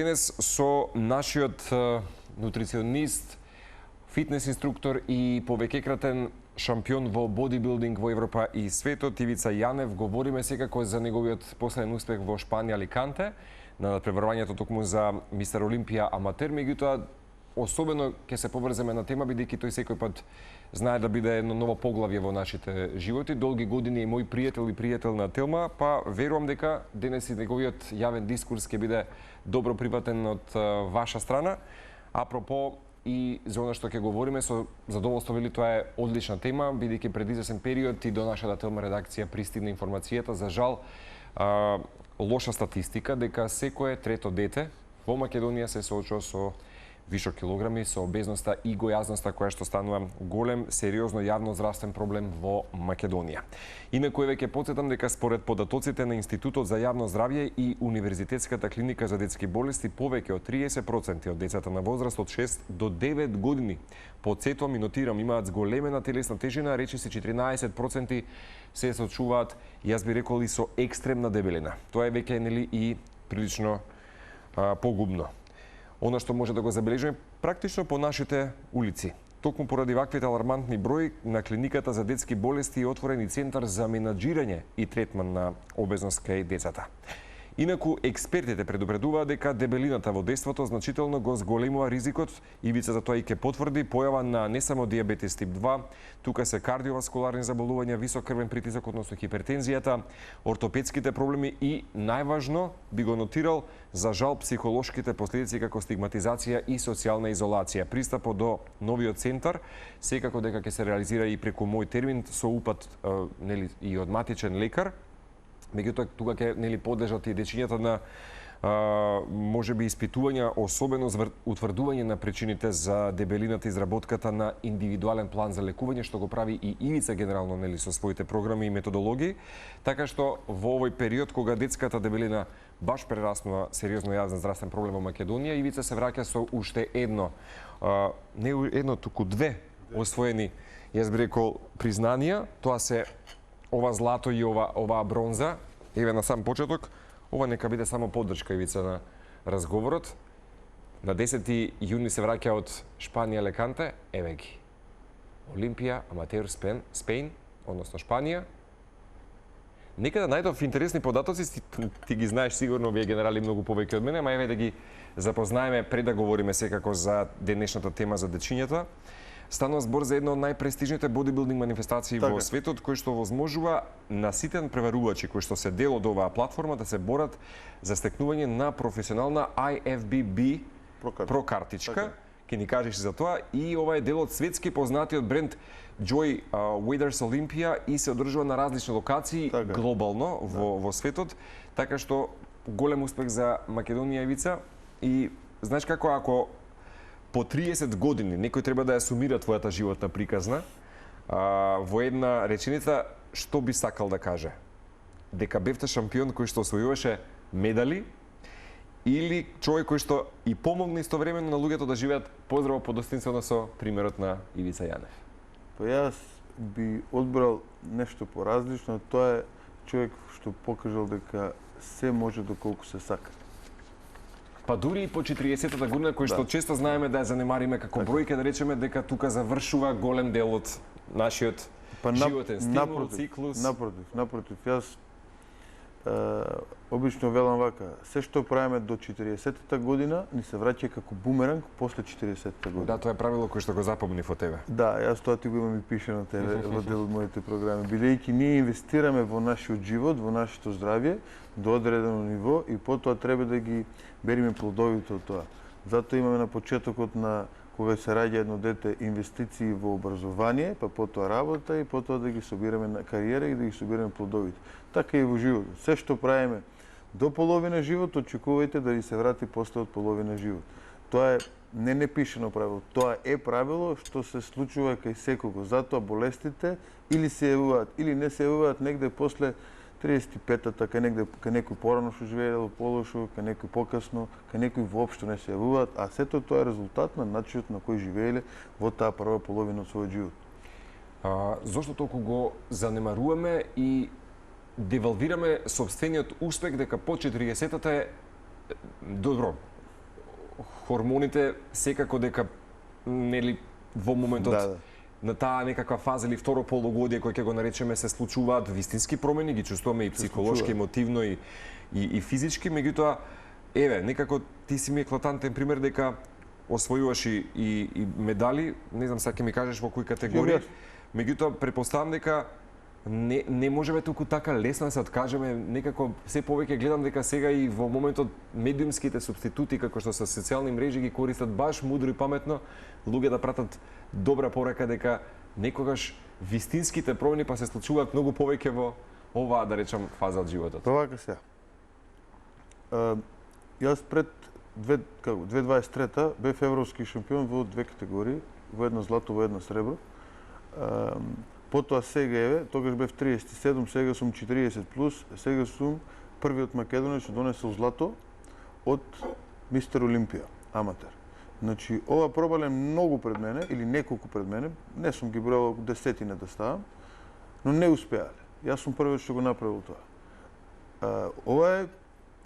денес со нашиот нутриционист, фитнес инструктор и повеќекратен шампион во бодибилдинг во Европа и светот, Ивица Јанев. Говориме секако за неговиот последен успех во Шпанија, Аликанте, на преврвањето токму за Мистер Олимпија аматер, меѓутоа особено ќе се поврземе на тема, бидејќи тој секој пат знае да биде едно ново поглавје во нашите животи. Долги години е мој пријател и пријател на Телма, па верувам дека денес и неговиот јавен дискурс ќе биде добро прифатен од ваша страна. Апропо и за она што ќе говориме, со задоволство вели тоа е одлична тема, бидејќи пред извесен период и до нашата Телма редакција пристигна информацијата, за жал лоша статистика, дека секое трето дете во Македонија се соочува со вишок килограми, со обезноста и гојазноста која што станува голем, сериозно јавно здравствен проблем во Македонија. Инаку веќе потсетам дека според податоците на Институтот за јавно здравје и Универзитетската клиника за детски болести, повеќе од 30% од децата на возраст од 6 до 9 години, потсетувам и нотирам, имаат зголемена телесна тежина, речиси 14% се соочуваат, јас би рекол, и со екстремна дебелина. Тоа е веќе нели и прилично погубно. Она што може да го забележиме практично по нашите улици. Токму поради ваквите алармантни брои, на клиниката за детски болести е отворен и центар за менаџирање и третман на обезност кај децата. Инаку, експертите предупредуваат дека дебелината во детството значително го зголемува ризикот, Ивица за тоа и ќе потврди, појава на не само диабетес тип 2, тука се кардиоваскуларни заболувања, висок крвен притисок, односно хипертензијата, ортопедските проблеми и, најважно, би го нотирал, за жал, психолошките последици како стигматизација и социјална изолација. Пристапот до новиот центар, секако дека ќе се реализира и преку мој термин, со упат нели, и од матичен лекар, меѓутоа тука ќе нели подлежат и дечињата на можеби испитувања, особено за утврдување на причините за дебелината, изработката на индивидуален план за лекување, што го прави и Ивица генерално нели со своите програми и методологии, така што во овој период кога детската дебелина баш прераснува сериозно јавен здравствен проблем во Македонија, Ивица се враќа со уште едно, не едно, туку две освоени, јас би рекол, признанија. Тоа се ова злато и ова бронза. Еве на сам почеток, ова нека биде само поддршка, Ивица, на разговорот. На 10 јуни се враќа од Шпанија, Аликанте, еве ги. Олимпија, аматер, Спеин, односно Шпанија. Нека да најдов интересни податоци, ти ги знаеш сигурно, вие генерали многу повеќе од мене, ама еве да ги запознаеме пред да говориме секако за денешната тема за дечињата. Станува збор за една од најпрестижните бодибилдинг манифестации во светот, кој што возможува на сите преварувачи кои што се дел од оваа платформа да се борат за стекнување на професионална IFBB прокартичка. Ке ни кажеш за тоа, и ова е дел од светски познатиот бренд Joy Waders Olympia и се одржува на различни локации глобално во светот, така што голем успех за Македонија, Ивица. И знаеш како, ако по 30 години некој треба да ја сумира твојата животна приказна, во една реченица, што би сакал да каже? Дека бевте шампион кој што освојуваше медали, или човек кој што и помогна истовремено на луѓето да живеат поздраво подостоинствено со примерот на Ивица Јанев? Па јас би одбрал нешто поразлично, тоа е човек што покажал дека се може доколку се сака. Па дури и по 40-та година, кој што често знаеме да ја занемариме како бројка, да речеме дека тука завршува голем дел од нашиот животен стимул, циклус. Напротив, јас обично велам вака, се што правиме до 40-та година ни се враќа како бумеранг после 40-та година. Да, тоа е правило кој што го запомнив од тебе. Да, јас тоа ти го имам и пишано во дел од моите програми. Бидејќи ние инвестираме во нашиот живот, во нашето здравје, до одредено ниво и потоа треба да ги бериме плодовите од тоа. Затоа имаме на почетокот на кога се раѓа едно дете инвестиции во образование, па потоа работа и потоа да ги собираме на кариера и да ги собираме плодовите. Така и во животот. Се што правиме до половина живот, очекувајте да ви се врати после од половина живот. Тоа е не непишано правило, тоа е правило што се случува кај секого. Затоа болестите или се јавуваат или не се јавуваат негде после 35-та, кај некој порано што живеело полошо, кај некој покасно, кај некој воопшто не се јавуваат, а сето тоа е резултат на начинот на кој живееле во таа прва половина од својот живот. Зошто толку го занемаруваме и девалвираме сопствениот успех дека по 40-та е добро. хормоните секако дека нели во моментот Да. на таа некаква фаза или второ полугодие кој ќе го наречеме се случуваат вистински промени, ги чувствуваме и психолошки, емотивно и физички, меѓутоа еве некако ти си ми еклатантен пример дека освојуваш и медали, не знам сега ќе ми кажеш во кои категории, меѓутоа претпоставам дека не можеме толку така лесно да се откажеме, некако се повеќе гледам дека сега и во моментот медиумските супститути како што се социјални мрежи ги користат баш мудро и паметно луѓе да пратат добра порака дека некогаш вистинските промени па се случуваат многу повеќе во оваа, да речам, фаза од животот. Тоа вака сега. Јас пред 2023 бев европски шампион во две категории, во едно злато, во едно сребро. Потоа сега еве, тогаш бев 37, сега сум 40 плюс, сега сум првиот македонец што донесол злато од Мистер Олимпија, аматер. Значи, ова пробале многу пред мене, или неколку пред мене, не сум ги бројал десетина да ставам, но не успеале. Јас сум првиот што го направил тоа. Ова е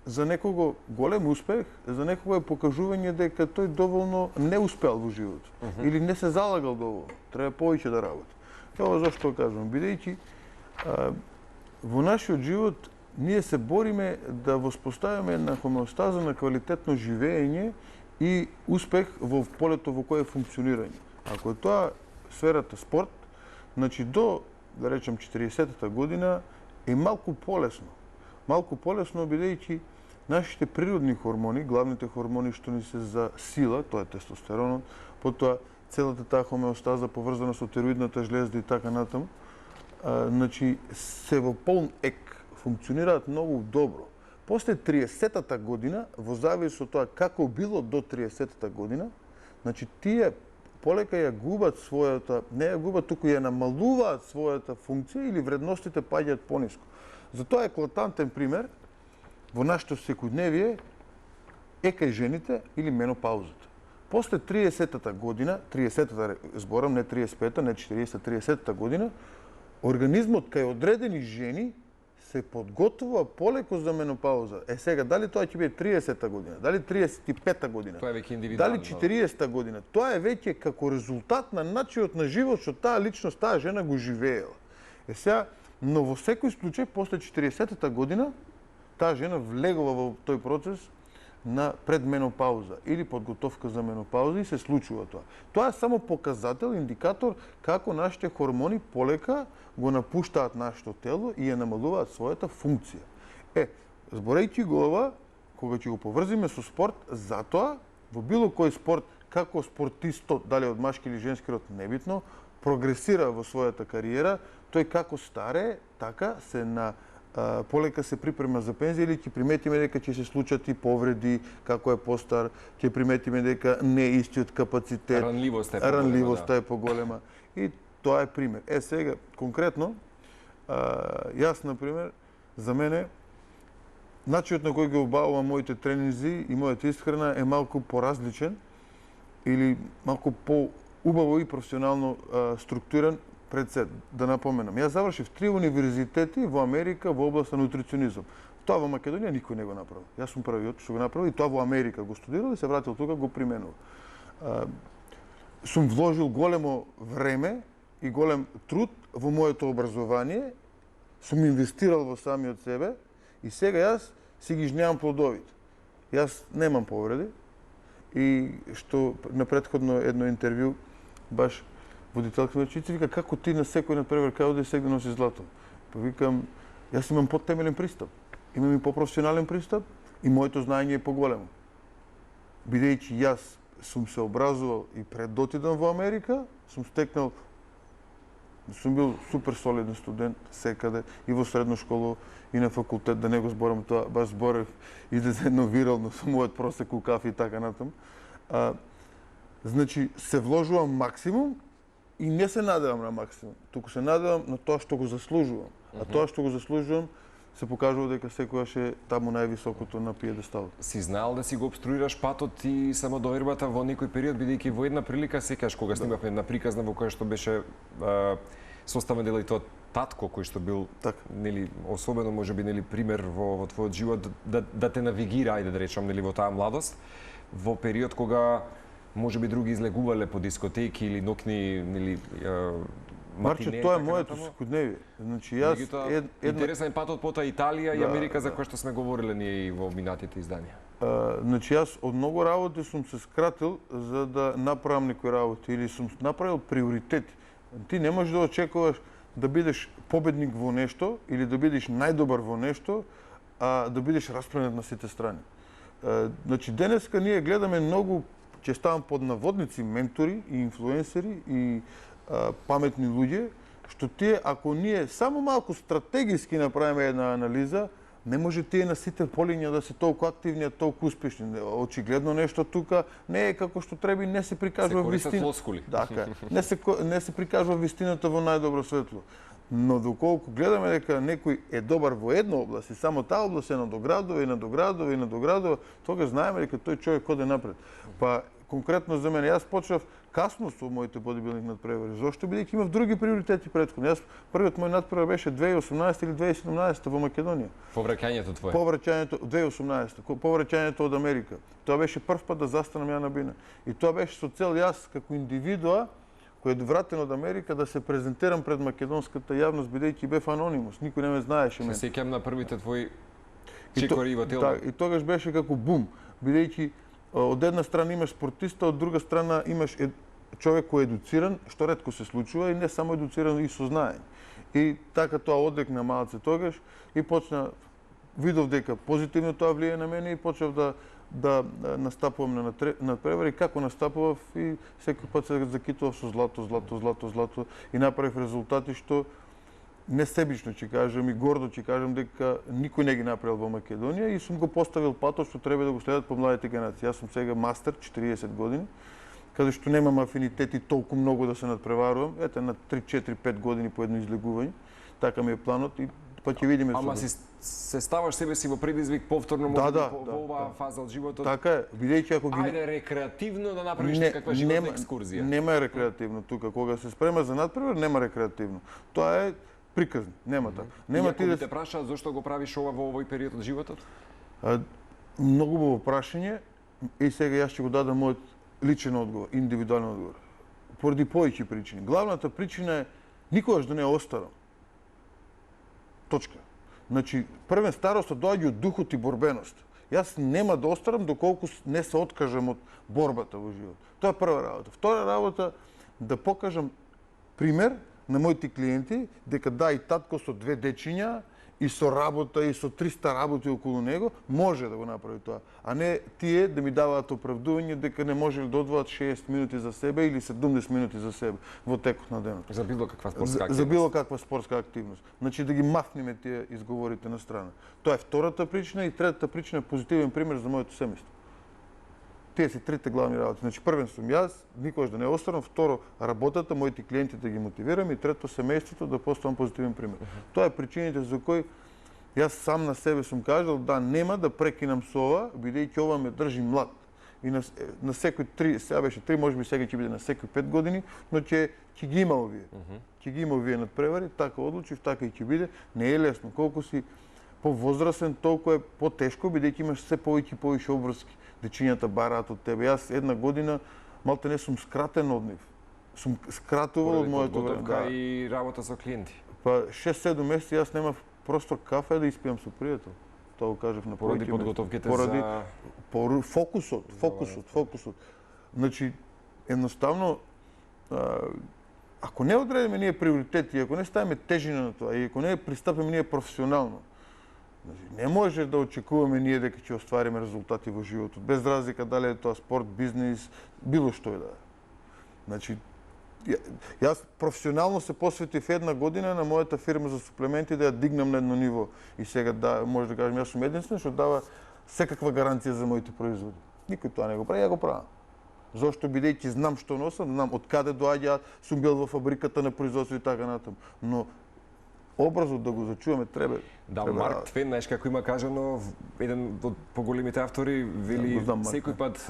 за некого голем успех, за некого е покажување дека тој доволно не успеал во животот, или не се залагал доволно, треба повеќе да работи. Ова зашто кажувам, бидејќи во нашиот живот ние се бориме да воспоставиме една хомеостаза на квалитетно живење и успех во полето во кое функционирање. Ако е тоа сферата спорт, значи до, да речем, 40-та година е малку полесно. Малку полесно бидејќи нашите природни хормони, главните хормони што ни се за сила, тоа е тестостеронот, потоа целата таа хомеостаза поврзана со тироидната жлезда и така натаму, значи се во полн ек, функционираат многу добро. После 30-та година, во завис од тоа како било до 30-та година, значи тие полека ја губат својата, не ја губат, туку ја намалуваат својата функција или вредностите паѓаат пониско. Затоа е еклатантен пример во нашето секојдневие е кај жените или менопаузата. После 30-та година, 30-та зборам, не 35-та, не 40-та, 30-та година, организмот кај одредени жени се подготвува полеко за менопауза. Сега, дали тоа ќе биде 30-та година, дали 35-та година, Тоа е веќе индивидуално. дали 40-та година, тоа е веќе како резултат на начинот на живот што таа личност, таа жена го живеела. Сега, но во секој случај, после 40-та година, таа жена влегува во тој процес на предменопауза или подготовка за менопауза и се случува тоа. Тоа е само показател, индикатор како нашите хормони полека го напуштаат нашето тело и ја намалуваат својата функција. Зборејќи го ова, кога ќе го поврзиме со спорт, затоа во било кој спорт, како спортистот, дали од машки или женски род, небитно, прогресира во својата кариера, тој како старе, така се полека се припрема за пензија или ќе приметиме дека ќе се случат и повреди како е постар, ќе приметиме дека не е истиот капацитет, ранливоста е поголема. И тоа е пример. Сега, конкретно, јас, например, за мене, начинот на кој ги обавувам моите тренинзи и мојата исхрана е малку поразличен или малку по-убаво и професионално структуриран. Пред се, да напоменам, јас завршив 3 универзитети во Америка во област на нутриционизам. Тоа во Македонија никој не го направил. Јас сум првиот што го направил и тоа во Америка го студирал и се вратил тука го применувал. Сум вложил големо време и голем труд во моето образование, сум инвестирал во самиот себе и сега јас си ги жнеам плодовите. Јас немам повреди и што на претходно едно интервју баш водителка ме чици, вика, како ти на секој надпревар кај оде сега носи злато? Па викам, јас имам потемелен пристап. Имам и попрофесионален пристап и моето знаење е поголемо. Бидејќи јас сум се образувал и пред да отидам во Америка, сум бил супер солиден студент секаде, и во средна школа, и на факултет, да не го зборам тоа, баш зборев и да едно вирално со мојот просек у кафе и така натам. Значи, се вложувам максимум, и не се надевам на максимум, туку се надевам на тоа што го заслужувам. А тоа што го заслужувам се покажува дека секојаш е таму највисокото на пиедесталот. Си знаел да си го обструираш патот и самодовербата во некој период, бидејќи во една прилика секогаш кога снимавме една приказна во која што беше составен дел и тоа татко кој што бил нели особено можеби нели пример во твојот живот да те навигира, ајде да речам, нели во таа младост. во период кога може би други излегувале по дискотеки или нокни или Марче, матине. тоа е така моето натаму. секојдневие. Значи јас Интересен патот пота Италија и Да, Америка за кој што сме говориле ние и во минатите изданија. Значи јас од многу работи сум се скратил за да направам некои работи или сум направил приоритети. Ти не можеш да очекуваш да бидеш победник во нешто или да бидеш најдобар во нешто, а да бидеш распренет на сите страни. Значи денеска ние гледаме многу, ќе ставам под наводници, ментори и инфлуенсери и паметни луѓе, што тие ако ние само малку стратегиски направиме една анализа, не може тие на сите полиња да се толку активни, толку успешни. Очигледно нешто тука не е како што треба и не се прикажува Се користат вистина. флоскули. Така, не се прикажува вистината во најдобро светло. Но доколку гледаме дека некој е добар во една област и само таа област е надоградува и надоградува и надоградува, тогаш знаеме дека тој човек оде напред. Па конкретно за мене, јас почнав касно со моите бодибилдинг надпревари. Зошто? Бидејќи имав други приоритети претходно. Јас првиот мој надпревар беше 2018 или 2017 во Македонија. Повраќањето твое. Повраќањето 2018, повраќањето од Америка. Тоа беше прв пат да застанам ја на бина. И тоа беше со цел јас како индивидуа кој е вратен од Америка да се презентирам пред македонската јавност бидејќи бев анонимус. Никој не ме знаеше мене. Се сеќавам на првите твои чекори во тело. Да, и тогаш беше како бум, бидејќи од една страна имаш спортиста, од друга страна имаш човек кој е едуциран, што ретко се случува, и не само едуциран, и со знаење. И така тоа одекна малце тогаш и почна, видов дека позитивно тоа влие на мене и почнав да настапувам на надпревари, како настапував и секој пат се закитував со злато и направив резултати што несебично ќе кажам и гордо ќе кажам дека никој не ги направил во Македонија и сум го поставил патот што треба да го следат помладите генерации. Јас сум сега мастер, 40 години, каде што немам афинитети толку многу да се надпреварувам, ете на 3-4-5 години по едно излегување. Така ми е планот и па ќе видиме. Ама се ставаш себе си во предизвик повторно во оваа фаза од животот. Така е, бидејќи ако ги Ајде рекреативно да направиш некаква животна екскурзија. Нема рекреативно тука, кога се спрема за надпревар нема рекреативно. Тоа е приказни, нема така. Нема ти да те прашаат зошто го правиш ова во овој период од животот? Многу убаво прашање и сега јас ќе го дадам мојот личен одговор, индивидуален одговор. Поради повеќе причини. Главната причина е никогаш да не остарам. Точка. Значи, првен старостот доаѓа од духот и борбеност. Јас нема да остарам доколку не се откажам од борбата во живот. Тоа е прва работа. Втора работа, да покажам пример на моите клиенти дека да, и татко со 2 дечиња и со работа и со 300 работи околу него може да го направи тоа, а не тие да ми даваат оправдување дека не можеле да одвоат 60 минути за себе или 70 минути за себе во текот на денот. За било каква спортска активност. За било каква спортска активност. Значи да ги махнеме тие изговорите на страна. Тоа е втората причина и третата причина е позитивен пример за моето семејство. Тие се трите главни работи. Значи првен сум јас, никогаш да не останам, второ работата, моите клиенти да ги мотивирам и трето семејството да поставам позитивен пример. Тоа е причините за кои јас сам на себе сум кажал да нема да прекинам со ова, бидејќи ова ме држи млад. И на секој 3, сега беше 3, можеби сега ќе биде на секој 5 години, но ќе ги има овие. Ќе ги има овие надпревари, така одлучив, така и ќе биде. Не е лесно. Колку си повозрасен, толку е потешко, бидејќи имаш се повеќе и повеќе обврски. Дечињата бараат од тебе. Јас една година малте не сум скратен од нив. Сум скратувал од моето време. Да. И работа со клиенти. Па 6-7 месеци јас немав просто кафе да испијам со пријател. Тоа го кажав на поради подготовките за фокусот. Значи едноставно ако не одредиме ние приоритети, ако не ставиме тежина на тоа и ако не пристапиме ние професионално, не може да очекуваме ние дека ќе оствариме резултати во животот, без разлика дали е тоа спорт, бизнис, било што е да е. Значи, јас професионално се посветив една година на мојата фирма за суплементи да ја дигнам на едно ниво. И сега да, може да кажем, јас сум единствен што дава секаква гаранција за моите производи. Никој тоа не го прави, ја го правам. Зошто бидејќи знам што носам, знам од каде доаѓаат, сум бил во фабриката на производство и така натаму. Но образот да го зачуваме треба. Да, Марк Твен, знаеш како има кажано, еден од поголемите автори вели секој пат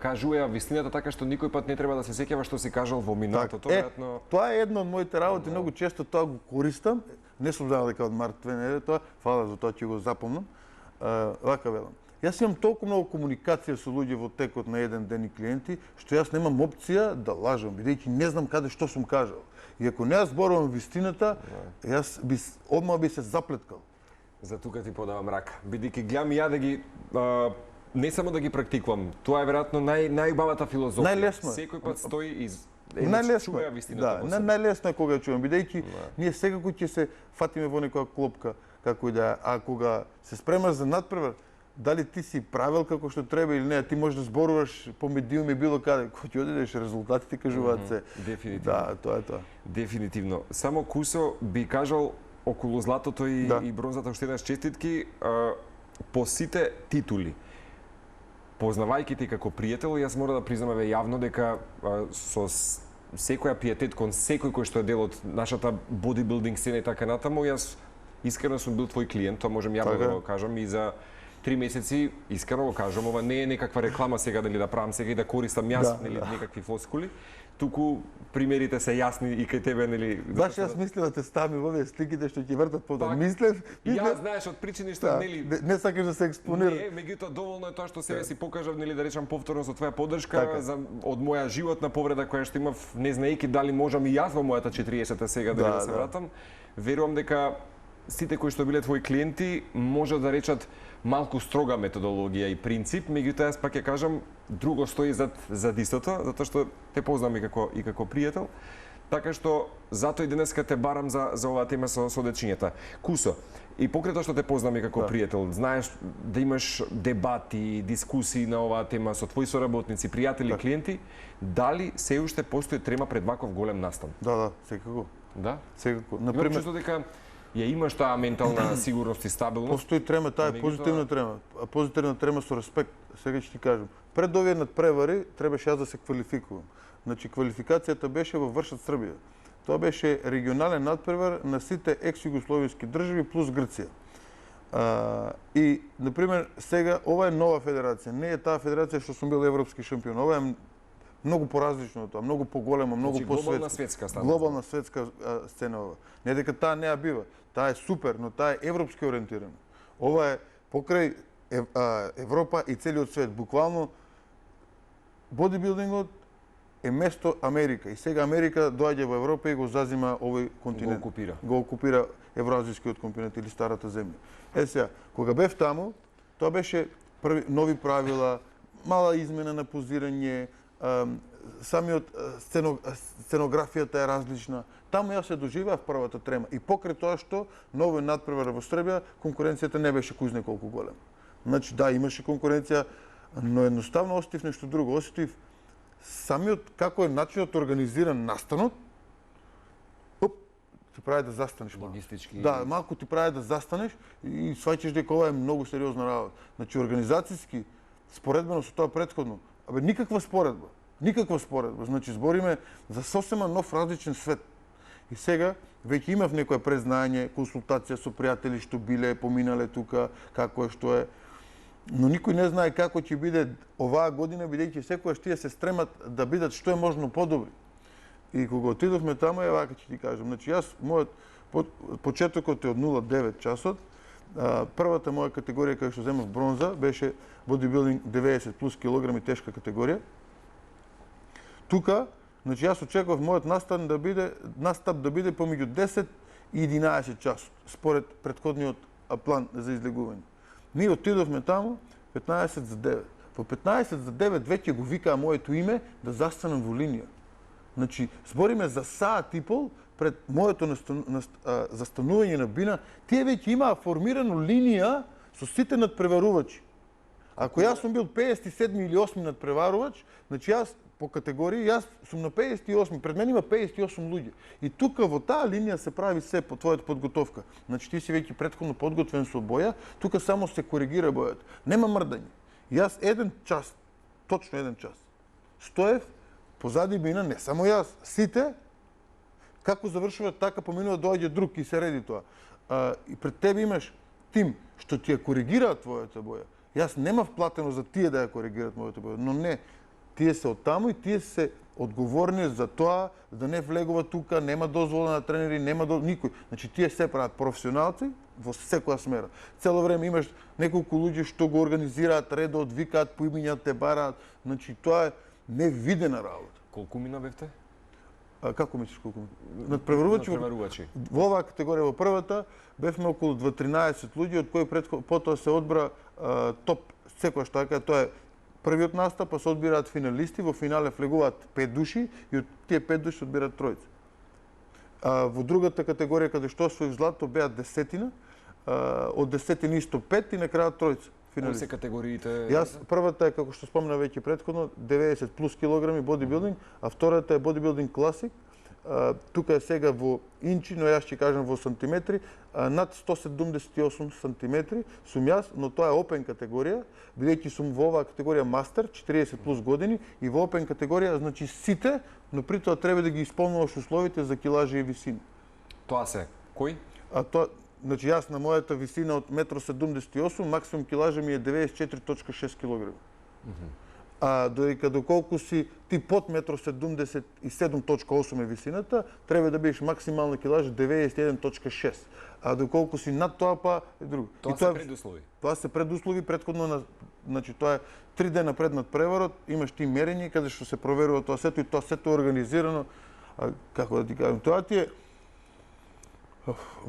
кажува вистината така што никој пат не треба да се сеќава што си кажал во минатото, веројатно. Тоа е една од моите работи, многу често тоа го користам. Не сум знаел дека од Марк Твен е тоа, фала за тоа ќе го запомнам. Вака велам. Јас имам толку многу комуникација со луѓе во текот на еден ден и клиенти, што јас немам опција да лажам, бидејќи не знам каде што сум кажал. И ако не ја зборувам вистината, јас одма би се заплеткал. За тука ти подавам рака. Бидејќи гледам ја да ги не само да ги практикувам, тоа е веројатно најубавата филозофија. Најлесно е. Секој пат стои и Најлесно чуја е. вистината. Да, најлесно е кога ја чувам, бидејќи ние секако ќе се фатиме во некоја клопка, како и да е, а кога се спремаш за надпревар, дали ти си правил како што треба или не, ти можеш да зборуваш по медиуми било каде, кога ќе одидеш, резултатите кажуваат се. Дефинитивно. Да, тоа е тоа. Дефинитивно. Само Кусо би кажал околу златото и бронзата уште еднаш честитки по сите титули. Познавајќи те како пријател, јас мора да признам јавно дека со секоја пиетет кон секој кој што е дел од нашата бодибилдинг сцена и така натаму, јас искрено сум бил твој клиент, тоа можем јавно да го кажам и за 3 месеци, искрено го кажам, ова не е некаква реклама сега дали да правам сега и да користам јас нели некакви флоскули, туку примерите се јасни и кај тебе нели. Баш јас мислев да те ставам во овие сликите што ќе вртат по тоа. Мислев, ја знаеш од причини што нели не сакаш да се експонираш. Не, меѓутоа доволно е тоа што себе си покажав нели да речам повторно со твоја поддршка за од моја животна повреда која што имав, не знаејќи дали можам и јас во мојата 40-та сега да се вратам. Верувам дека сите кои што биле твои клиенти можат да речат малку строга методологија и принцип, меѓутоа јас пак ќе кажам друго стои зад истото, затоа што те познам и како пријател. Така што затоа и денеска те барам за оваа тема со дечињата. Кусо, и покрај тоа што те познам и како пријател, знаеш да имаш дебати, дискусии на оваа тема со твои соработници, пријатели, клиенти, дали се уште постои трема пред ваков голем настан? Да, секако. Да? Секако. Например, чувство дека ја имаш таа ментална сигурност и стабилност. Постои трема, таа е позитивна трема. А позитивна трема со респект, сега ќе ти кажам. Пред овие надпревари требаше јас да се квалификувам. Значи квалификацијата беше во Вршат, Србија. Тоа беше регионален надпревар на сите екс-југословенски држави плюс Грција. И например сега ова е нова федерација, не е таа федерација што сум бил европски шампион. Ова е многу поразлично од тоа, многу поголема, многу посветска. Глобална светска сцена ова. Не дека таа не ја бива, таа е супер, но таа е европски ориентирана. Ова е покрај Европа и целиот свет. Буквално бодибилдингот е место Америка и сега Америка доаѓа во Европа и го зазима овој континент. Го окупира евразискиот континент или старата земја. Сега, кога бев таму, тоа беше нови правила, мала измена на позирање, самиот сценографијата е различна. Таму јас се доживеав првата трема и покрај тоа што новој надпревар во Србија, конкуренцијата не беше кој знае колку голема. Значи да, имаше конкуренција, но едноставно осетив нешто друго. Осетив самиот како е начинот организиран настанот, ти прави да застанеш. Логистички. Да, малку ти прави да застанеш и сваќаш дека ова е многу сериозна работа. Значи организацијски, споредбено со тоа претходно, никаква споредба. Никаква споредба. Значи збориме за сосема нов различен свет. И сега веќе имав некое презнање, консултација со пријатели што биле, поминале тука, како е, што е. Но никој не знае како ќе биде оваа година, бидејќи секогаш тие се стремат да бидат што е можно подобри. И кога отидовме таму, е вака ќе ти кажам. Значи јас, мојот почетокот е од 0,9 часот. Првата моја категорија кај што земав бронза беше бодибилдинг 90 плюс килограми тешка категорија. Тука, значи јас очекував мојот настап да биде помеѓу 10 и 11 часот, според претходниот план за излегување. Ние отидовме таму 15 за 9. Во 15 за 9 веќе го викаа моето име да застанам во линија. Значи, збориме за саат и пол пред моето застанување на бина, тие веќе имаа формирано линија со сите надпреварувачи. Ако јас сум бил 57 или 8 надпреварувач, значи јас по категории, јас сум на 58, пред мене има 58 луѓе. И тука во таа линија се прави се по твојата подготовка. Значи ти си веќе претходно подготвен со боја, тука само се коригира бојата. Нема мрдање. Јас еден час, точно еден час, стоев позади бина, не само јас, сите, како завршуваат, така поминува доаѓа друг и се реди тоа. И пред тебе имаш тим што ти ја коригираат твојата боја. Јас немав платено за тие да ја коригираат мојата боја, но не. Тие се оттаму и тие се одговорни за тоа да не влегува тука, нема дозвола на тренери, нема никој. Значи тие се прават професионалци во секоја смера. Цело време имаш неколку луѓе што го организираат редот, викаат по имиња, те бараат. Значи тоа е невидена работа. Колку мина бевте? Како мислиш колку? Надпреварувачи. Во оваа категорија во првата бевме околу 13 луѓе, од кои потоа се одбра топ секоја што така, тоа е првиот настап, па се одбираат финалисти, во финале влегуваат 5 души и од тие 5 души одбираат тројца. Во другата категорија каде што освоив злато беа десетина, од десетина исто 5 и на крајот тројца. Кои се категориите? Јас првата е, како што спомна веќе претходно, 90 плюс килограми бодибилдинг, а втората е бодибилдинг класик. Тука е сега во инчи, но јас ќе кажам во сантиметри, над 178 сантиметри сум јас, но тоа е опен категорија, бидејќи сум во оваа категорија мастер, 40 плюс години, и во опен категорија, значи сите, но при тоа треба да ги исполнуваш условите за килажи и висини. Тоа се кои? Значи јас на мојата висина од 1,78 м, максимум килажа ми е 94,6 кг. Додека доколку си ти под 1,77,8 м е висината, треба да бидеш максимална килажа 91,6. А доколку си над тоа па е друго. Тоа се предуслови. Тоа се предуслови претходно значи тоа е 3 дена пред надпреварот, имаш ти мерење каде што се проверува тоа сето и тоа сето е организирано. Како да ти кажам, тоа ти е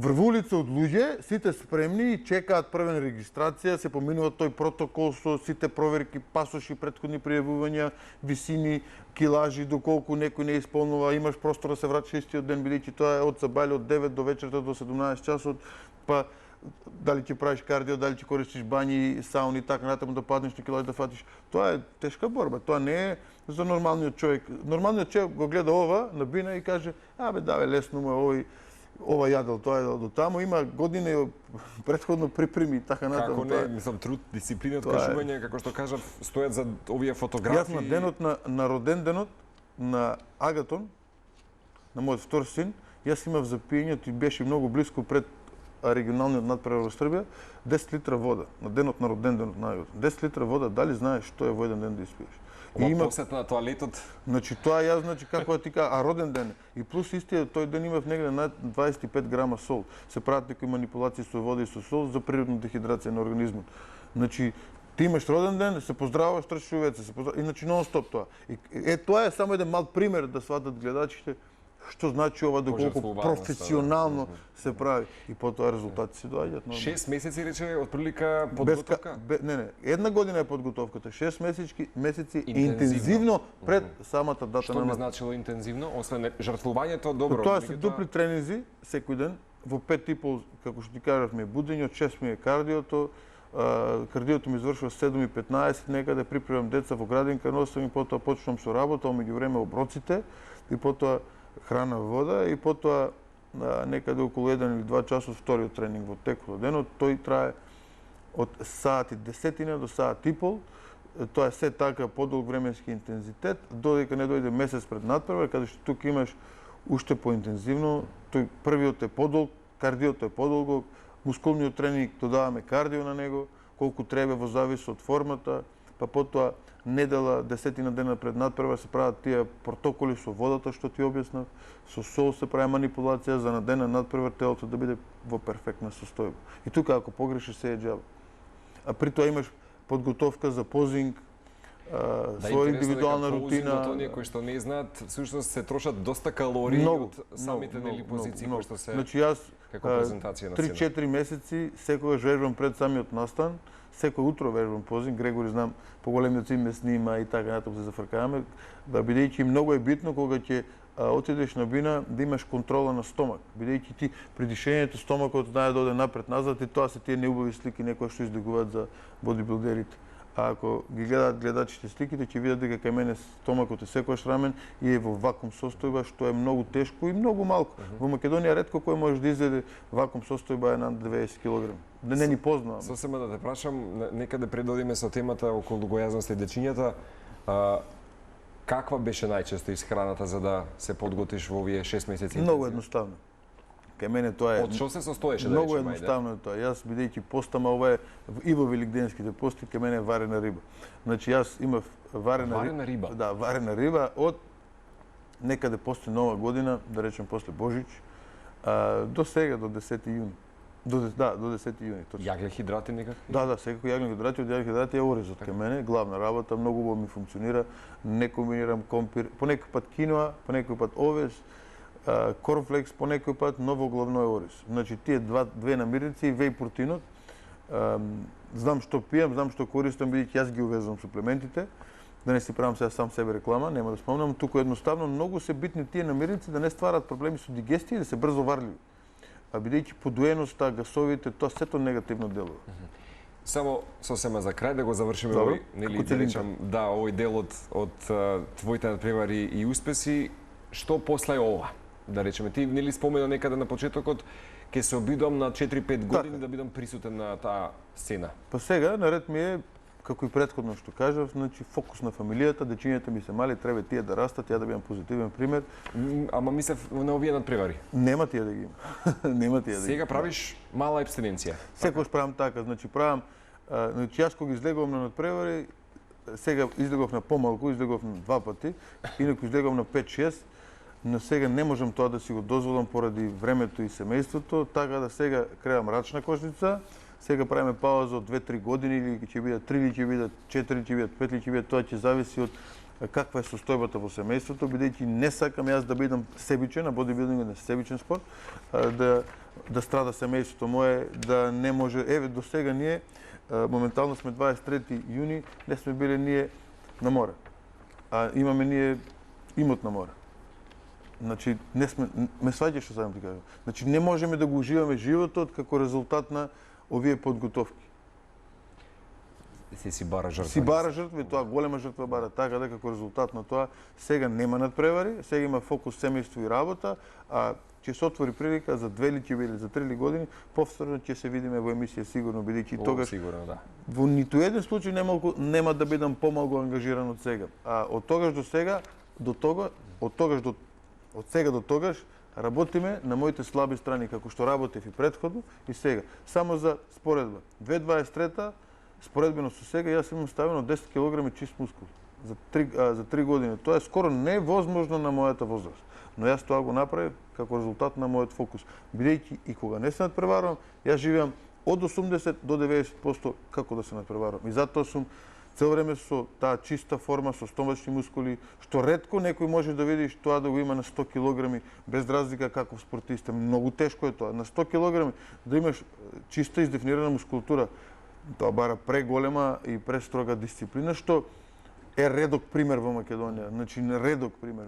врвулица од луѓе, сите спремни и чекаат првен регистрација, се поминува тој протокол со сите проверки, пасоши, претходни пријавувања, висини, килажи, доколку некој не исполнува, имаш простор да се врачаш истиот ден, бидејќи тоа е од сабајле од 9 до вечерта до 17 часот, па дали ќе правиш кардио, дали ќе користиш бањи, сауни и така натаму да паднеш на килажи да фатиш. Тоа е тешка борба, тоа не е за нормалниот човек. Нормалниот човек го гледа ова на бина и каже: даве лесно му е ова јадел, тоа е до таму, има години претходно припреми и така натаму. Како не, мислам, труд, дисциплина, откажување, како што кажав, стојат за овие фотографии. Јас на денот на роден денот на Агатон, на мојот втор син, јас имав за пиење, и беше многу блиску пред регионалниот надпревар во Србија, 10 литра вода на денот на роден денот на Агатон. 10 литра вода, дали знаеш што е во еден ден да испиеш? И има посета на тоалетот. Значи тоа јас, значи како да ти кажа, а роден ден и плюс истиот тој ден имав негде над 25 грама сол. Се прават некои манипулации со вода и со сол за природна дехидрација на организмот. Значи ти имаш роден ден, се поздравуваш, трчаш у веце, иначе нон-стоп тоа. Тоа е само еден мал пример да сватат гледачите што значи ова, доколку професионално се прави и потоа резултати се доаѓаат. 6 месеци рече отприлика подготовка? Не, една година е подготовката, 6 месеци интензивно пред самата дата. Што би значило интензивно, освен жртвувањето, добро? Тоа се дупли тренинзи секој ден, во 5,5, како што ти кажавме, будење, од 6 ми е кардиото, кардиото ми извршува 7:15 некаде, припремам деца во градинка, носам и потоа почнувам со работа, меѓу време оброците и потоа храна, вода и потоа некаде околу 1 или 2 часот вториот тренинг во текот од денот. Тој трае од саат и десетина до саат и пол. Тоа е се така подолг временски интензитет, додека не дојде месец пред надпревар, каде што тука имаш уште поинтензивно. Тој првиот е подолг, кардиото е подолго, мускулниот тренинг додаваме кардио на него, колку треба во завис од формата, па потоа недела, десетина дена пред надпревар се прават тие протоколи со водата што ти објаснав, со сол се прави манипулација за на ден на надпревар телото да биде во перфектна состојба. И тука ако погрешиш се е џабе. А при тоа имаш подготовка за позинг, своја индивидуална рутина. Да, некои што не знаат, всушност се трошат доста калории од самите позиции кои што се значи јас како презентација на 3-4 месеци секогаш вежбам пред самиот настан, секој утро вежбам позинг, Грегори знам, поголемиот син ме снима и така натаму се зафркаваме, бидејќи многу е битно кога ќе отидеш на бина да имаш контрола на стомак, бидејќи ти при дишењето стомакот знае да оде напред-назад и тоа се тие неубави слики некои што излегуваат за бодибилдерите. А ако ги гледаат гледачите сликите, ќе видат дека кај мене стомакот е секојаш рамен и е во вакуум состојба, што е многу тешко и многу малку. Во Македонија ретко кој може да изеде вакуум состојба е над 90 кг. Да не ни познавам. Сосема да те прашам, некаде пред да одиме со темата околу гојазноста и дечињата, каква беше најчесто исхраната за да се подготвиш во овие 6 месеци? Многу едноставно. Кај мене тоа е. Од што се состоеше? Многу едноставно е тоа. Јас бидејќи постама ова е и во великденските пости, кај мене е варена риба. Значи јас имав варена риба. Да, варена риба од некаде после Нова година, да речем после Божич, до сега до 10 јуни. До 10 јуни, точно. Јагле хидрати некакви? Да, секако јаглен хидрати, од јаглен хидрати е орезот кај мене, главна работа, многу убаво ми функционира, не комбинирам компир, по некој пат киноа, по некој пат овес, корнфлекс, по некој пат ново главно е орез. Значи тие две намирници и веј протеинот, знам што пијам, знам што користам, бидејќи јас ги увезвам суплементите, да не си правам сега сам себе реклама, нема да спомнам, туку едноставно многу се битни тие намирници да не стварат проблеми со дигестија и да се брзо варливи. А бидејќи подоеноста, гасовите, тоа сето негативно делува. Само сосема за крај да го завршиме Добро, овој, нели како да речам, да, овој дел од твоите надпревари и успеси, што после ова? Да речеме, ти нели спомена некаде на почетокот, ќе се обидувам на 4-5 години да бидам присутен на таа сцена. Па сега, наред ми е, како и претходно што кажав, значи фокус на фамилијата, дечињата ми се мали, треба тие да растат, ја да бидам позитивен пример. Ама мислев на овие надпревари. Нема тие да ги има. Нема тие да ги. Сега правиш мала абстиненција. Секогаш правам така, значи правам, значи јас кога излегувам на надпревари, сега излегов на помалку, излегов на 2 пати, инаку излегувам на 5-6, но сега не можам тоа да си го дозволам поради времето и семејството, така да сега креам рачна кошница, сега правиме пауза од 2-3 години, или ќе бидат 3, или ќе бидат 4, ќе бидат 5, или ќе бидат, тоа ќе зависи од каква е состојбата во семејството, бидејќи не сакам јас да бидам себичен, а бодибилдингот е себичен спорт, да страда семејството мое, да не може, еве до сега ние моментално сме 23 јуни, не сме биле ние на море. А имаме ние имот на море. Значи не сме, ме сваќаш што сакам ти кажам. Значи не можеме да го уживаме животот како резултат на овие подготовки. Си бара жртва. Си бара жртва и тоа голема жртва бара, така дека како резултат на тоа сега нема надпревари, сега има фокус семејство и работа, а ќе се отвори прилика за 2 или за 3 години, повторно ќе се видиме во емисија сигурно, бидејќи тогаш сигурно, да. Во ниту еден случај нема да бидам помалку ангажиран од сега. А од тогаш до сега, од сега до тогаш работиме на моите слаби страни, како што работев и претходно и сега. Само за споредба. 2023 споредбено со сега јас имам ставено 10 кг чист мускул за 3 години. Тоа е скоро невозможно на мојата возраст. Но јас тоа го направив како резултат на мојот фокус. Бидејќи и кога не се надпреварувам, јас живеам од 80 до 90% како да се надпреварувам. И затоа сум цел време со таа чиста форма, со стомачни мускули, што ретко некој може да видиш тоа да го има на 100 кг, без разлика каков спортист. Многу тешко е тоа. На 100 кг да имаш чиста издефинирана мускултура, тоа бара преголема и престрога дисциплина, што е редок пример во Македонија. Значи, редок пример.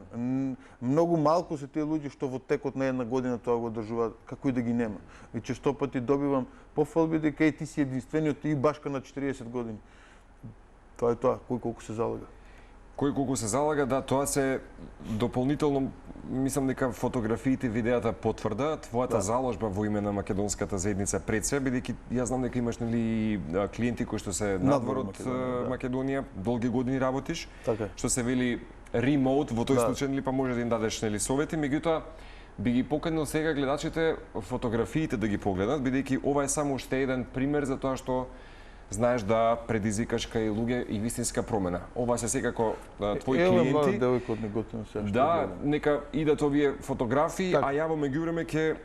Многу малку се тие луѓе што во текот на една година тоа го одржуваат, како и да ги нема. И често пати добивам пофалби дека и ти си единствениот и башка на 40 години. Тоа е тоа, кој колку се залага. Кој колку се залага, да, тоа се дополнително, мислам дека фотографиите, видеата потврда твојата заложба во име на македонската заедница пред се, бидејќи јас знам дека имаш нели клиенти кои што се надвор од Македонија, долги години работиш, така, што се вели ремоут, во тој случај нели па може да им дадеш нели совети, меѓутоа би ги поканил сега гледачите фотографиите да ги погледнат, бидејќи ова е само уште еден пример за тоа што знаеш да предизвикаш кај луѓе и вистинска промена. Ова се секако твои клиенти. Девојка од Неготино се. Да, нека идат овие фотографии, а ја во меѓувреме ќе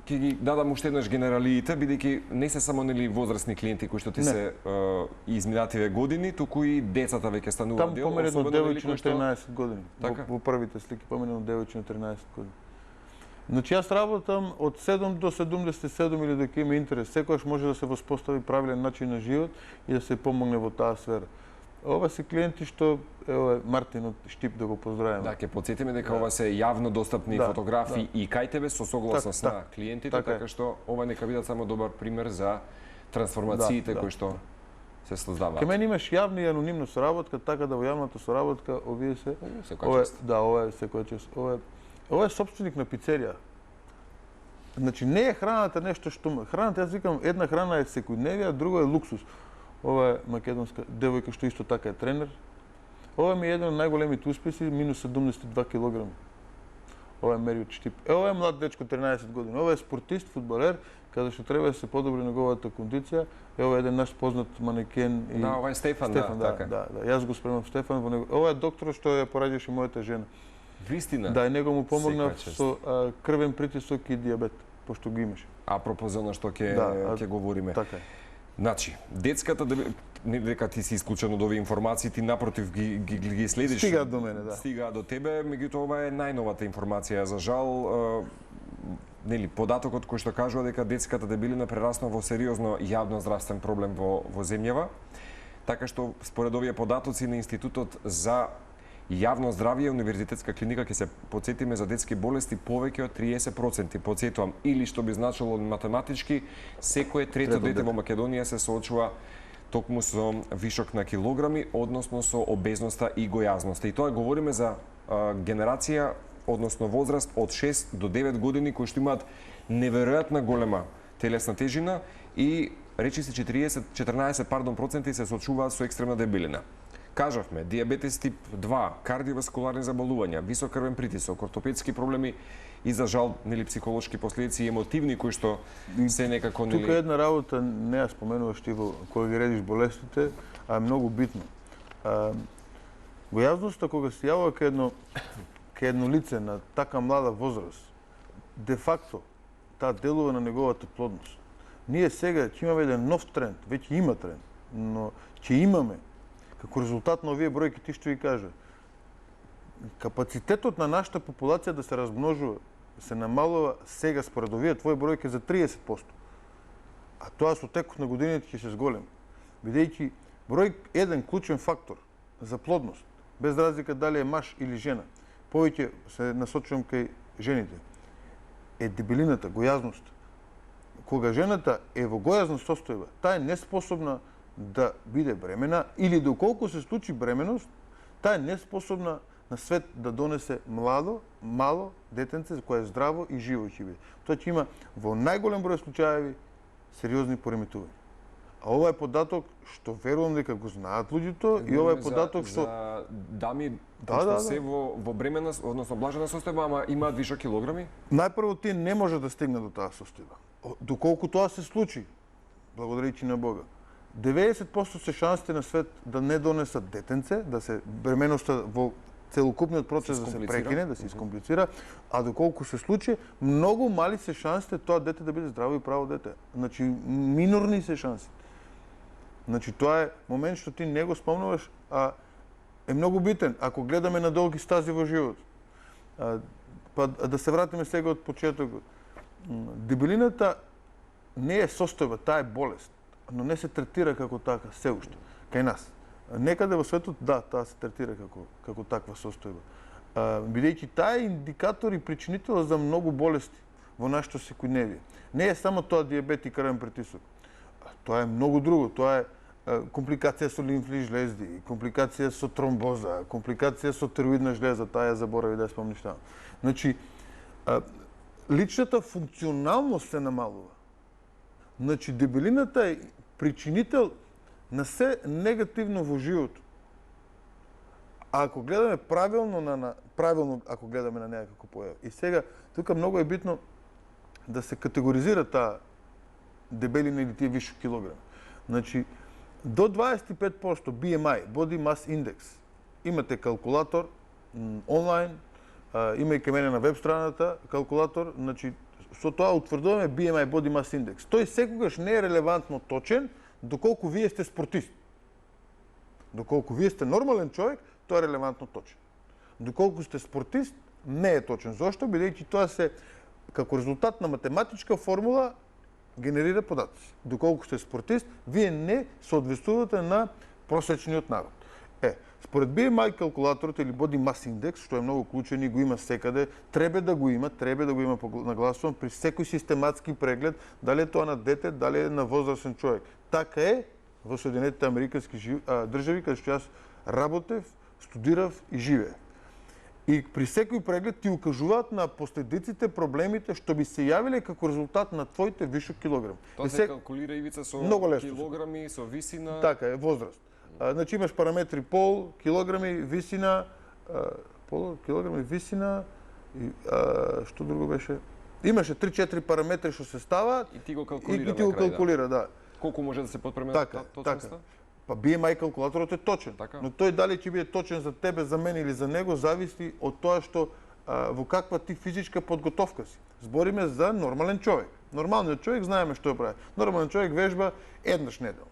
ги дадам уште еднаш генералиите, бидејќи не се само нели возрастни клиенти кои што ти се изминативе години, туку и децата веќе стануваат дел, особено девојче на 13 години. Така? Во првите слики поминено девојче на 13 години. Значи јас работам од 7 до 77 или дека има интерес. Секогаш може да се воспостави правилен начин на живот и да се помогне во таа сфера. Ова се клиенти што ево Мартин од Штип да го поздравиме. Да, ќе потсетиме дека ова се јавно достапни фотографии и кај тебе со согласност на клиентите, така што ова нека бидат само добар пример за трансформациите кои што се создаваат. Ке мене имаш јавна и анонимна соработка, така да во јавната соработка овие се ова е секоја чест. Ова е собственик на пицерија. Значи не е храната нешто што храната, јас викам, една храна е секојдневија, друга е луксус. Ова е македонска девојка што исто така е тренер. Ова ми е еден од најголемите успеси, минус 72 кг. Ова е Мериот Штип. Ова е млад дечко 13 години. Ова е спортист, фудбалер, каде што треба да се подобри неговата кондиција. Ова е еден наш познат манекен и да, ова е Стефан, така. Да, јас го спремам Стефан во него. Ова е доктор што ја пораѓаше мојата жена. Вистина. Да, и него му помогнав со крвен притисок и дијабет. пошто ги имаше. Апропо за она што ќе говориме. Така е. Значи, детската не дека ти си исклучен од овие информации, ти напротив ги следиш. Стигаат до мене, да. Стигаат до тебе, меѓутоа ова е најновата информација. За жал, нели, податокот кој што кажува дека детската дебелина прерасна во сериозно јавно здравствен проблем во земјава, така што според овие податоци на Институтот за јавно здравје и универзитетска клиника ќе се потсетиме за детски болести повеќе од 30%. Потсетувам, или што би значило математички, секое трето дете во Македонија се соочува токму со вишок на килограми, односно со обезноста и гојазноста. И тоа говориме за генерација, односно возраст од 6 до 9 години, кои што имаат неверојатна голема телесна тежина и речиси 14% се соочуваат со екстремна дебелина. Кажавме, диабетес тип 2, кардиоваскуларни заболувања, висок крвен притисок, ортопедски проблеми и за жал нели психолошки последици и емотивни кои што се некако нели. Тука една работа не ја споменуваш ти кога ги редиш болестите, а е многу битно. Гојазноста кога се јавува кај едно лице на така млада возраст, де факто таа делува на неговата плодност. Ние сега ќе имаме еден нов тренд, веќе има тренд, но ќе имаме како резултат на овие бројки, ти што ви кажа, капацитетот на нашата популација да се размножува, да се намалува сега според овие твои бројки за 30%. А тоа со текот на годините ќе се зголеми. Бидејќи број еден клучен фактор за плодност, без разлика дали е маж или жена, повеќе се насочувам кај жените, е дебелината, гојазноста. Кога жената е во гојазна состојба, таа е неспособна да биде бремена или доколку се случи бременост, таа е неспособна на свет да донесе мало детенце кое е здраво и живо ќе биде. Тоа ќе има во најголем број случаеви сериозни пореметувања. А ова е податок што верувам дека го знаат луѓето и ова е податок што за дами што се во бремена, односно блажена состојба, ама имаат вишок килограми? Најпрво тие не може да стигнат до таа состојба. Доколку тоа се случи, благодарејќи на Бога, 90% се шансите на свет да не донесат детенце, да се бременоста во целокупниот процес да се прекине, да се искомплицира, а доколку се случи, многу мали се шансите тоа дете да биде здраво и право дете. Значи, минорни се шансите. Значи, тоа е момент што ти не го спомнуваш, а е многу битен, ако гледаме на долги стази во живот. Па да се вратиме сега од почетокот. Дебелината не е состојба, таа е болест, но не се третира како така се уште кај нас. Некаде во светот, да, таа се третира како таква состојба. Бидејќи таа е индикатор и причинител за многу болести во нашето секојдневие. Не е само тоа диабет и крвен притисок. Тоа е многу друго. Тоа е компликација со лимфни жлезди, компликација со тромбоза, компликација со тироидна жлеза, таа ја заборави да ја спомништавам. Значи, личната функционалност се намалува. Значи, дебелината е причинител на се негативно во животот. А ако гледаме правилно ако гледаме на неа како појава. И сега, тука многу е битно да се категоризира таа дебелина или тие вишок килограми. Значи, до 25% BMI, Body Mass Index, имате калкулатор онлайн, има и кај мене на веб страната калкулатор, значи, со тоа утврдуваме BMI Body Mass Index. Тој секогаш не е релевантно точен доколку вие сте спортист. Доколку вие сте нормален човек, тоа е релевантно точен. Доколку сте спортист, не е точен. Зошто? Бидејќи тоа се како резултат на математичка формула генерира податоци. Доколку сте спортист, вие не соодветствувате на просечниот народ. Според BMI калкулаторот или Body Mass Index, што е многу клучен и го има секаде, треба да го има нагласувам при секој систематски преглед, дали е тоа на дете, дали е на возрастен човек. Така е во Соединетите Американски држави, каде што јас работев, студирав и живеев. И при секој преглед ти укажуваат на последиците, проблемите што би се јавиле како резултат на твоите вишок килограм. Тоа се калкулира ивица со килограми, со висина. Така е, возраст. Значи имаш параметри пол, килограми, висина, и што друго беше? Имаше 3-4 параметри што се ставаат и ти го калкулира. И ти го калкулира, да. Колку може да се подпреме точноста? Така. Па BMI калкулаторот е точен, но тој дали ќе биде точен за тебе, за мене или за него, зависи од тоа што во каква ти физичка подготовка си. Збориме за нормален човек. Нормалниот човек знаеме што прави. Нормален човек вежба еднаш неделно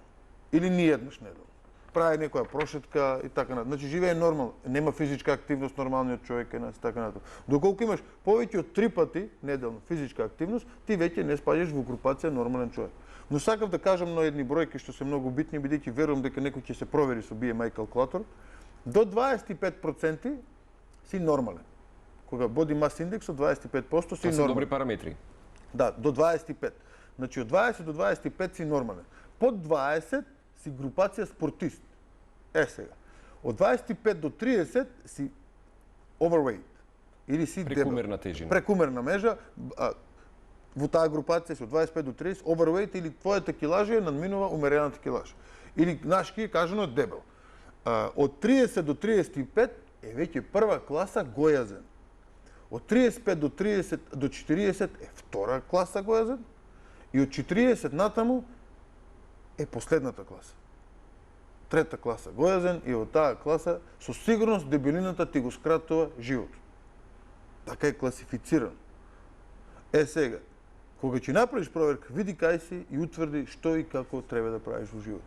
или ни еднаш неделно. Прави некоја прошетка и така натаму. Значи живее нормално, нема физичка активност нормалниот човек и така натаму. Доколку имаш повеќе од 3 пати неделно физичка активност, ти веќе не спаѓаш во групација нормален човек. Но сакав да кажам на едни бројки што се многу битни, бидејќи верувам дека некој ќе се провери со BMI калкулатор. До 25% си нормален. Кога body mass индекс од 25% си Тоа се нормален. добри параметри. Да, до 25. Значи од 20 до 25 си нормален. Под 20 си групација спортист. Сега. Од 25 до 30 си overweight. Или си Прекумерна тежина. Прекумерна межа. Во таа групација си од 25 до 30 overweight или твојата килажа надминува умерената килажа. Или нашки кажано дебел. Од 30 до 35 е веќе прва класа гојазен. Од 35 до 30 до 40 е втора класа гојазен и од 40 натаму е последната класа. Трета класа гојазен и од таа класа со сигурност дебелината ти го скратува животот. Така е класифицирано. Сега, кога ќе направиш проверка, види кај си и утврди што и како треба да правиш во животот.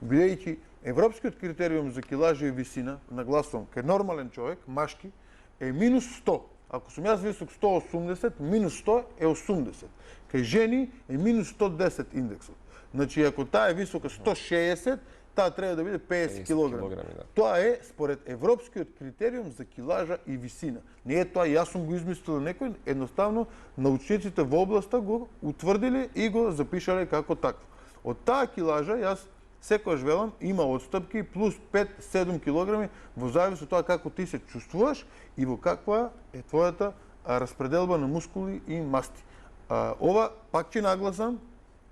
Бидејќи европскиот критериум за килажа и висина, нагласувам, кај нормален човек, машки, е минус 100. Ако сум јас висок 180, минус 100 е 80. Кај жени е минус 110 индексот. Значи, ако таа е висока 160, таа треба да биде 50 кг. Да. Тоа е според европскиот критериум за килажа и висина. Не е тоа јас сум го измислил некој, едноставно научниците во областа го утврдиле и го запишале како такво. Од таа килажа јас секогаш велам има отстапки плюс 5-7 кг во завис од тоа како ти се чувствуваш и во каква е твојата распределба на мускули и масти. Ова пак ќе нагласам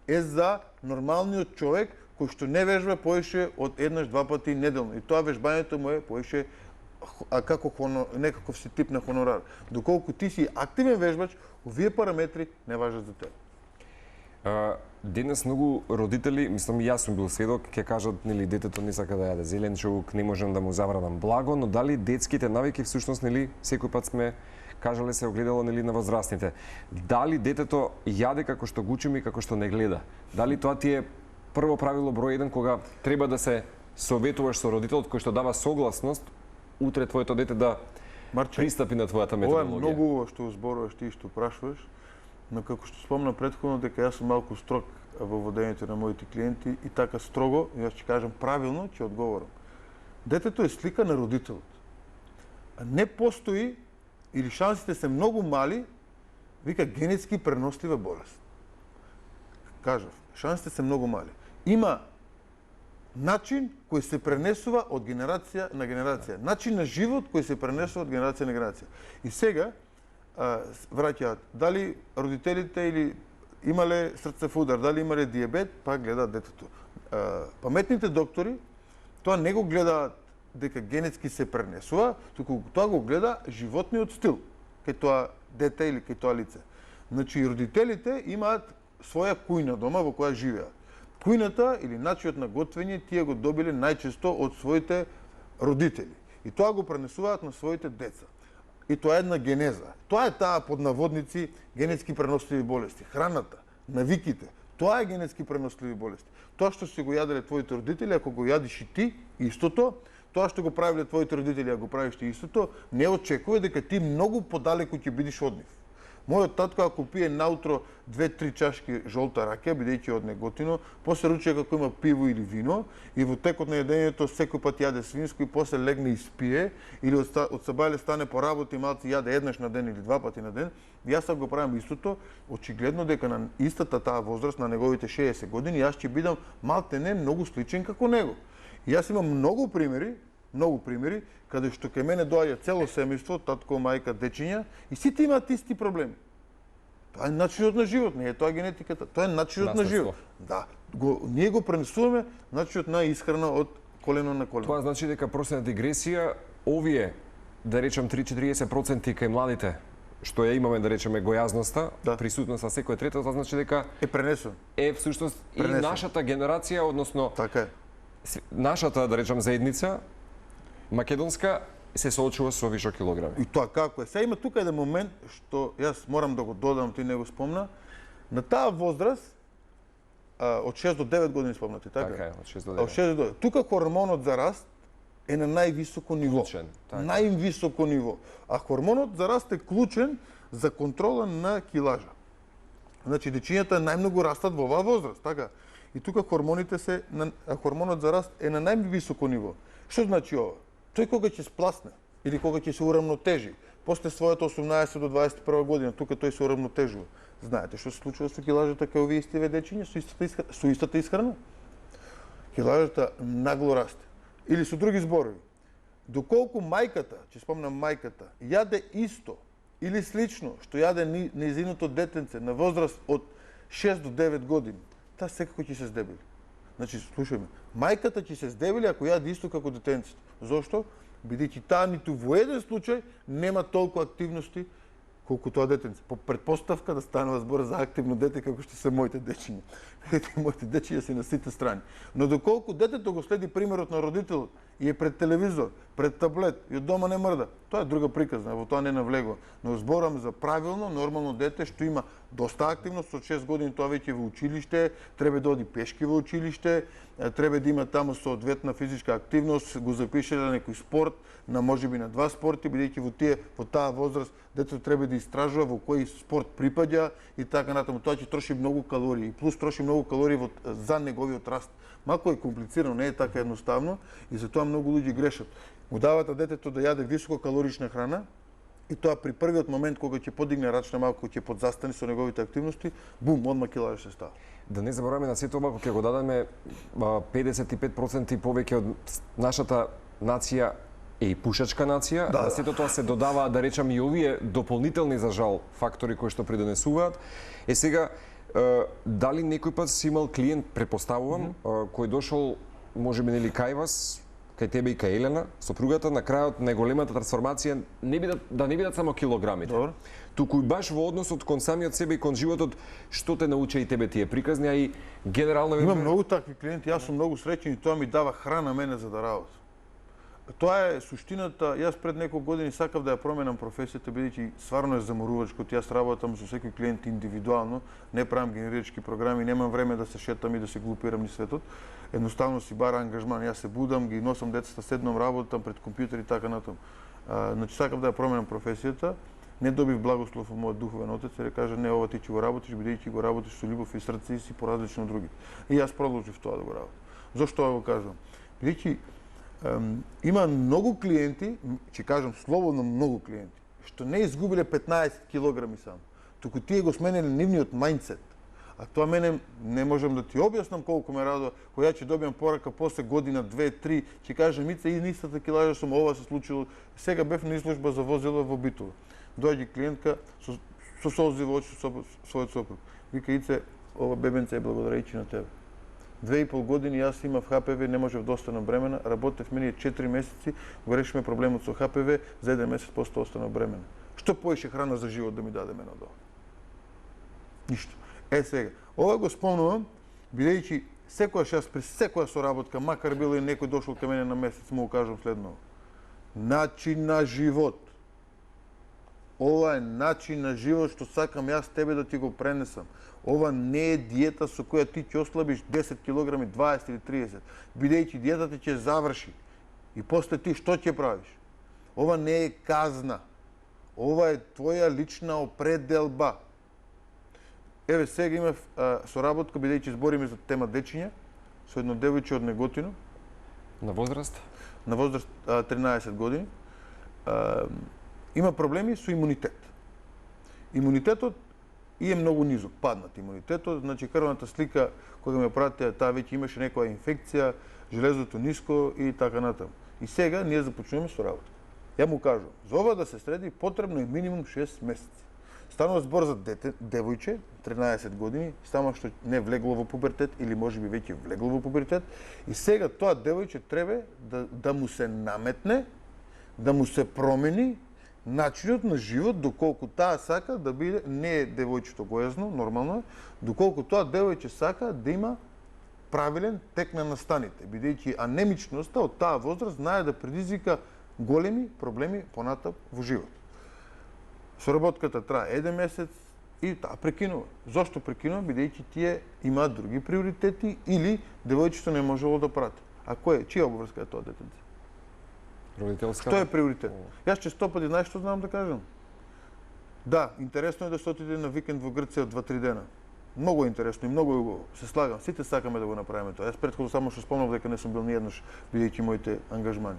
е за нормалниот човек кој што не вежба поише од еднаш-два пати неделно. И тоа вежбањето му е поише како некаков си тип на хонорар. Доколку ти си активен вежбач, овие параметри не важат за тебе. Денес многу родители, мислам и јас сум бил сведок, ќе кажат нели детето не сака да јаде зеленчук, не можам да му забранам благо, но дали детските навики всушност нели секој пат сме кажале се огледало нели на возрастните. Дали детето јаде како што го учиме и како што не гледа? Дали тоа ти е прво правило број 1 кога треба да се советуваш со родителот кој што дава согласност утре твоето дете да пристапи на твојата методологија? Ова е многу што зборуваш ти и што прашуваш, но како што спомна претходно дека јас сум малку строг во водењето на моите клиенти и така строго, јас ќе кажам правилно, ќе одговорам. Детето е слика на родителот. Не постои или шансите се многу мали, вика генетски пренослива болест. Кажав, шансите се многу мали. Има начин кој се пренесува од генерација на генерација. Начин на живот кој се пренесува од генерација на генерација. И сега враќаат дали родителите или имале срцев удар, дали имале диабет, па гледаат детето. Паметните доктори тоа не го гледаат дека генетски се пренесува, туку тоа го гледа животниот стил кај тоа дете или кај тоа лице. Значи родителите имаат своја кујна дома во која живеат. Кујната или начинот на готвење тие го добиле најчесто од своите родители. И тоа го пренесуваат на своите деца. И тоа е една генеза. Тоа е таа под наводници генетски преносливи болести. Храната, навиките, тоа е генетски преносливи болести. Тоа што си го јаделе твоите родители, ако го јадиш и ти истото, тоа што го правиле твоите родители, ако го правиш ти истото, не очекува дека ти многу подалеку ќе бидеш од нив. Мојот татко ако пие наутро 2-3 чашки жолта ракија, бидејќи од неготино, после руче како има пиво или вино и во текот на јадењето секој пат јаде свинско и после легне и спие или од сабајле стане по работа и малци јаде еднаш на ден или 2 пати на ден, јас го правам истото, очигледно дека на истата таа возраст на неговите 60 години јас ќе бидам малтене многу сличен како него. И јас имам многу примери каде што кај мене доаѓа цело семејство, татко, мајка, дечиња и сите имаат исти проблеми. Тоа е начинот на живот, не е тоа генетиката, тоа е начинот на живот. Да, ние го пренесуваме начинот на исхрана од колено на колено. Тоа значи дека просна дигресија, овие да речем 3-40% кај младите што ја имаме да речеме гојазноста, присутноста секој трето, тоа значи дека е пренесен. Е всушност и нашата генерација, односно така е. Нашата да речем заедница македонска се соочува со вишок килограми. И тоа како е. Сега има тука еден момент што јас морам да го додам, ти не го спомна. На таа возраст од 6 до 9 години спомнати, така? Така е, од 6 до Од 9. 6 до 9. Тука хормонот за раст е на највисоко ниво. Клучен, така. Највисоко ниво. А хормонот за раст е клучен за контрола на килажа. Значи дечињата најмногу растат во оваа возраст, така? И тука хормонот за раст е на највисоко ниво. Што значи ова? Тој кога ќе спласне или кога ќе се урамнотежи, после својата 18 до 21 година, тука тој се урамнотежува. Знаете што се случува со килажата кај овие истиве дечиња со истата исхрана? Килажата нагло расте. Или со други зборови, доколку мајката, ќе спомнам мајката, јаде исто или слично што јаде нејзиното детенце на возраст од 6 до 9 години, таа секако ќе се здебели. Значи, слушајме, мајката ќе се здебели ако јаде исто како детенцето. Зошто? Бидејќи таа ниту во еден случај нема толку активности колку тоа детенце. По предпоставка да станува збор за активно дете како што се моите дечиња. Моите дечиња се на сите страни. Но доколку детето го следи примерот на родителот и е пред телевизор, пред таблет и од дома не мрда, тоа е друга приказна, во тоа не навлегува. Но зборам за правилно, нормално дете што има доста активност, од 6 години тоа веќе во училиште, треба да оди пешки во училиште, треба да има таму соодветна физичка активност, го запише на некој спорт, на можеби на 2 спорти, бидејќи во таа возраст детето треба да истражува во кој спорт припаѓа и така натаму. Тоа ќе троши многу калории и плюс троши многу калории за неговиот раст. Малку е комплицирано, не е така едноставно и затоа многу луѓе грешат. Му дават на детето да јаде висококалорична храна и тоа при првиот момент кога ќе подигне рачна малку, ќе подзастани со неговите активности, бум, одма килажа се става. Да не забораваме на сето ова, кога ќе го дадеме 55% повеќе од нашата нација е и пушачка нација, Да, на сето тоа се додаваат, да речам, и овие дополнителни, за жал, фактори кои што придонесуваат. Сега, дали некој пат си имал клиент, предпоставувам, кој дошол, можеби нели кај вас, кај тебе и кај Елена, сопругата, на крајот најголемата трансформација да не бидат само килограмите. Добро. Туку и баш во односот кон самиот себе и кон животот, што те научи и тебе тие приказни, а и генерално... Има многу такви клиенти, јас сум многу среќен и тоа ми дава храна мене за да работам. Тоа е суштината. Јас пред неколку години сакав да ја променам професијата, бидејќи стварно е заморувачко. Јас работам со секој клиент индивидуално, не правам генерички програми, немам време да се шетам и да се глупирам низ светот. Едноставно си бара ангажман. Јас се будам, ги носам децата, седнам, работам пред компјутер и така натаму. Значи сакав да ја променам професијата. Не добив благослов од мојот духовен отец и кажа не, ова ти ќе го работиш, бидејќи го работиш со љубов и срце и си поразлично од другите. И јас продолжив тоа да го работам. Зошто го кажам? Бидејќи има многу клиенти, ќе кажам слободно многу клиенти, што не изгубиле 15 килограми само, туку тие го смениле нивниот мајндсет. А тоа мене не можам да ти објаснам колку ме радува, која ќе добијам порака после година, 2-3, ќе кажам Мица и нистата килажа сум, ова се случило. Сега бев на изложба за возила во Битола. Доаѓа клиентка со солзи во очи со својот сопруг. Вика Ице, ова бебенце е благодарејќи на тебе. 2,5 години јас имав ХПВ, не можев да останам бремена, работев мене 4 месеци, го решиме проблемот со ХПВ, за 1 месец после останав бремена. Што поише храна за живот да ми даде мене од ова? Ништо. Сега, ова го спомнувам, бидејќи секојаш јас при секоја соработка, макар било и некој дошол кај мене на месец, му кажам следно. Начин на живот. Ова е начин на живот што сакам јас тебе да ти го пренесам. Ова не е диета со која ти ќе ослабиш 10 килограми, 20 или 30, бидејќи диетата ќе заврши. И после ти што ќе правиш? Ова не е казна. Ова е твоја лична определба. Еве сега имав соработка, бидејќи збориме за тема дечиња, со едно девојче од Неготино. На возраст? На возраст 13 години. Има проблеми со имунитет. Имунитетот и е многу низок, паднат имунитетот, значи крвната слика кога ме пратеа, таа веќе имаше некоја инфекција, железото ниско и така натаму. И сега ние започнуваме со работа. Ја му кажувам, за ова да се среди потребно е минимум 6 месеци. Станува збор за дете, девојче, 13 години, само што не влегло во пубертет или можеби веќе влегло во пубертет, и сега тоа девојче треба да му се наметне, да му се промени начинот на живот, доколку таа сака да биде, не е девојчето гојазно, нормално е, доколку тоа девојче сака да има правилен тек на настаните, бидејќи анемичноста од таа возраст знае да предизвика големи проблеми понатаму во живот. Соработката трае 1 месец и таа прекинува. Зошто прекинува? Бидејќи тие имаат други приоритети или девојчето не можело да прати. А кој е? Чија обврска е тоа детенце? Родителска. Што е приоритет? Јас често пати знаеш што знам да кажам? Да, интересно е да се отиде на викенд во Грција 2-3 дена. Многу интересно и многу убаво. Се слагам, сите сакаме да го направиме тоа. Јас претходно само што спомнав дека не сум бил ниеднаш бидејќи моите ангажмани.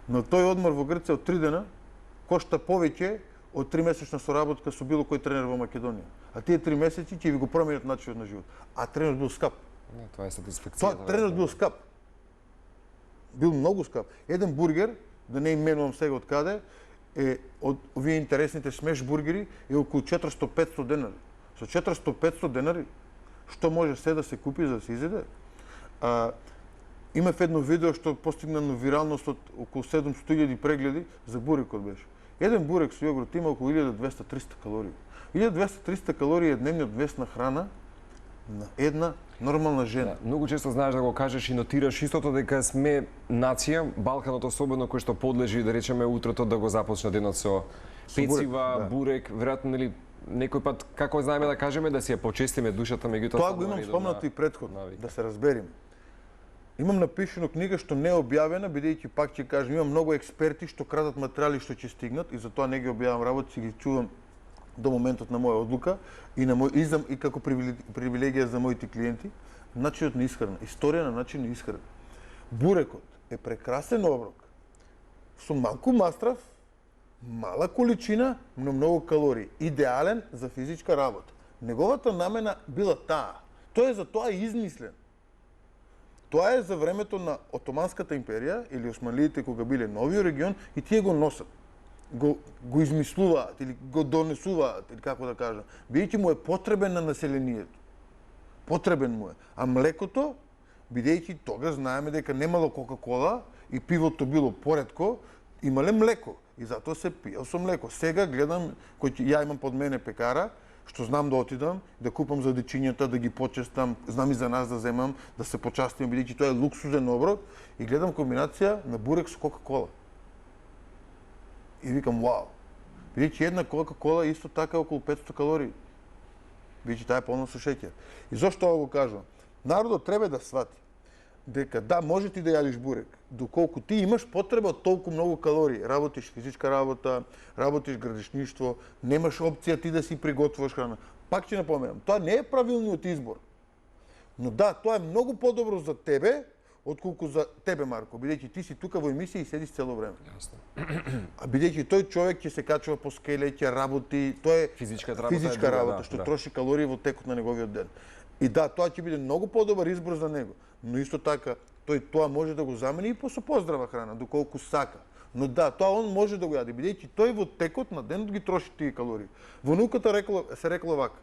Но тој одмор во Грција од 3 дена кошта повеќе од 3-месечна соработка со било кој тренер во Македонија. А тие 3 месеци ќе ви го променат начинот на живот. А тренерот бил скап. Не, тоа е сатисфакцијата. Тоа тренерот бил скап. Бил многу скап. Еден бургер, да не именувам сега од каде, е од овие интересните смеш бургери е околу 400-500 денари. Со 400-500 денари што може се да се купи за да се изеде? Имав едно видео што постигна на виралност од околу 700.000 прегледи за бурекот беше. Еден бурек со јогурт има околу 1200-300 калории. 1200-300 калории е дневниот вес на храна на една нормална жена. Да, многу често знаеш да го кажеш и нотираш истото дека сме нација, Балканот особено, кој што подлежи, да речеме, утрото да го започне денот со пецива, бурек, веројатно нели некој пат, како знаеме да кажеме, да си ја почестиме душата, меѓутоа Тоа го имам спомнато и претходно, да се разбериме. Имам напишано книга што не е објавена, бидејќи пак ќе кажам, имам многу експерти што крадат материјали што ќе стигнат и затоа не ги објавам работи, си ги чувам до моментот на моја одлука и на и како привилегија за моите клиенти, начинот на исхрана, историја на начин на исхрана. Бурекот е прекрасен оброк со малку мастрав, мала количина, но многу калории, идеален за физичка работа. Неговата намена била таа. Тој е за тоа измислен. Тоа е за времето на Отоманската империја или османлиите кога биле новиот регион и тие го носат. Го измислуваат или го донесуваат, или како да кажам, бидејќи му е потребен на населението. Потребен му е. А млекото, бидејќи тога знаеме дека немало Кока-кола и пивото било поретко, имале млеко и затоа се пиел со млеко. Сега гледам, ја имам под мене пекара, што знам да отидам, да купам за дечињата, да ги почестам, знам и за нас да земам, да се почастим, бидејќи тоа е луксузен оброк и гледам комбинација на бурек со Кока-кола. И викам, вау. Бидејќи една Кока-кола исто така околу 500 калории. Бидејќи таа е полна со шеќер. И зошто ова го кажувам? Народот треба да свати дека да, може ти да јадиш бурек, доколку ти имаш потреба од толку многу калории, работиш физичка работа, работиш градишништво, немаш опција ти да си приготвуваш храна. Пак ќе напоменам, тоа не е правилниот избор. Но да, тоа е многу подобро за тебе, отколку за тебе, Марко, бидејќи ти си тука во емисија и седиш цело време. Јасно. А бидејќи тој човек ќе се качува по скеле, ќе работи, тоа е Физичка работа, што троши калории во текот на неговиот ден. И да, тоа ќе биде многу подобар избор за него. Но исто така, тој тоа може да го замени и со поздрава храна, доколку сака. Но да, тоа он може да го јаде, бидејќи тој во текот на денот ги троши тие калории. Во науката се рекло вака: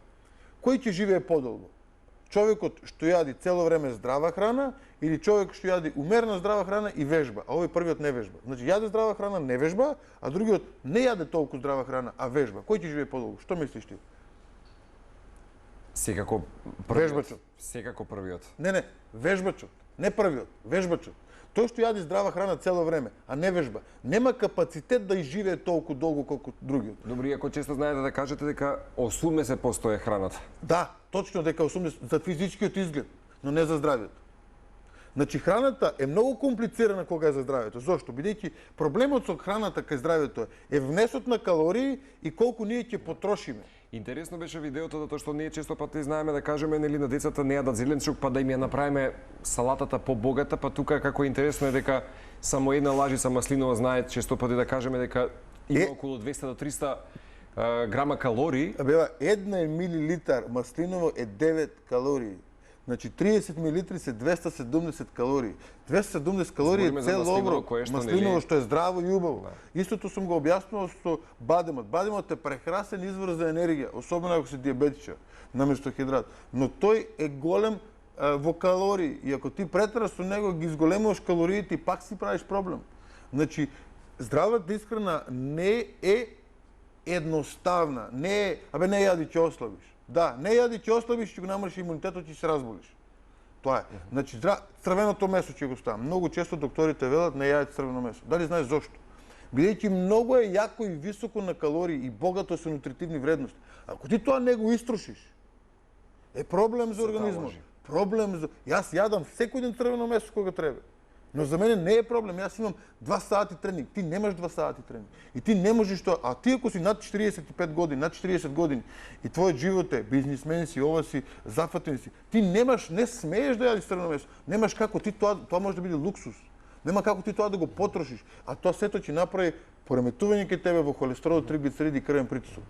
кој ќе живее подолго? Човекот што јади цело време здрава храна или човек што јади умерена здрава храна и вежба, а овој првиот не вежба. Значи јаде здрава храна, не вежба, а другиот не јаде толку здрава храна, а вежба. Кој ќе живее подолго? Што мислиш ти? Секако првиот. Вежбачот. Секако првиот. Не, вежбачот. Не првиот, вежбачот. Тој што јади здрава храна цело време, а не вежба, нема капацитет да изживее толку долго колку другиот. Добри, ако често знаете да кажете дека 80% е храната. Да, точно дека 80% за физичкиот изглед, но не за здравието. Значи храната е многу комплицирана кога е за здравието. Зошто? Бидејќи проблемот со храната кај здравието е внесот на калории и колку ние ќе потрошиме. Интересно беше видеото затоа што ние често пати знаеме да кажеме нели на децата не јадат зеленчук, па да им ја направиме салатата побогата, па тука како интересно е дека само една лажица маслинова знае често пати да кажеме дека има околу 200 до 300 грама калории. Абе, 1 милилитар маслиново е 9 калории. Значи 30 милилитри се 270 калории. 270 калории е цел оброк. Маслиново што е здраво и убаво. Да. Истото сум го објаснувал со бадемот. Бадемот е прекрасен извор за енергија, особено ако си диабетичар, наместо хидрат. Но тој е голем во калории и ако ти претераш со него, ги изголемуваш калориите и пак си правиш проблем. Значи здравата исхрана не е едноставна, не е, не јади ќе ослабиш. Да, не јади ќе ослабиш, ќе го намалиш имунитетот и ќе се разболиш. Тоа е. Значи црвеното месо ќе го ставам. Многу често докторите велат не јадете црвено месо. Дали знаеш зошто? Бидејќи многу е јако и високо на калории и богато со нутритивни вредности. Ако ти тоа не го истрошиш, е проблем за организмот. Проблем за... Јас јадам секој ден црвено месо кога треба. Но за мене не е проблем. Јас имам 2 сати тренинг. Ти немаш 2 сати тренинг. И ти не можеш тоа. А ти ако си над 45 години, над 40 години и твојот живот е бизнисмен си, ова си, зафатен си, ти немаш, не смееш да јадиш црвено месо. Немаш како ти тоа може да биде луксус. Нема како ти тоа да го потрошиш. А тоа сето ќе направи пореметување кај тебе во холестерол, триглицериди и крвен притисок.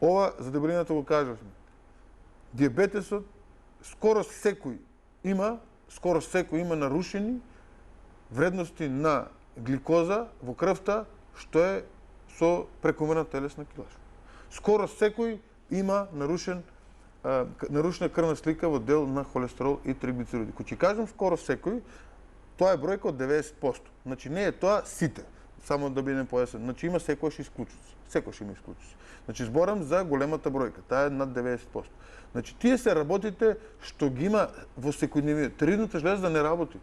Ова за дебелината го кажавме. Диабетесот скоро секој има нарушени вредности на гликоза во крвта, што е со прекомерна телесна килаж. Скоро секој има нарушена крвна слика во дел на холестерол и триглицериди. Кога ќе кажам скоро секој, тоа е бројка од 90%. Значи не е тоа сите, само да бидем појасен. Значи има секојаш исклучици. Секојаш има исклучици. Значи зборам за големата бројка, таа е над 90%. Значи тие се работите што ги има во секојдневието. Тиреидната жлеза не работи.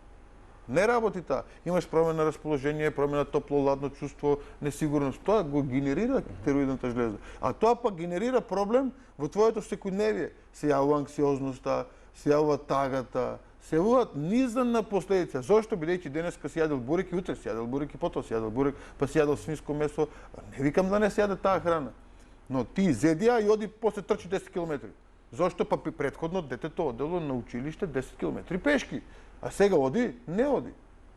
Не работи таа. Имаш промена на расположение, промена на топло-ладно чувство, несигурност. Тоа го генерира тиреидната жлеза. А тоа пак генерира проблем во твоето секојдневие. Се јавува анксиозноста, се јавува тагата, се јавуваат низан на последици. Зошто? Бидејќи денеска си јадел бурек и утре си јадел бурек и потоа си јадел бурек, па си јадел свинско месо. Не викам да не се јаде таа храна. Но ти зедија и оди после трчи 10 км. Зошто? Па претходно детето одело на училиште 10 км пешки. А сега оди? Не оди.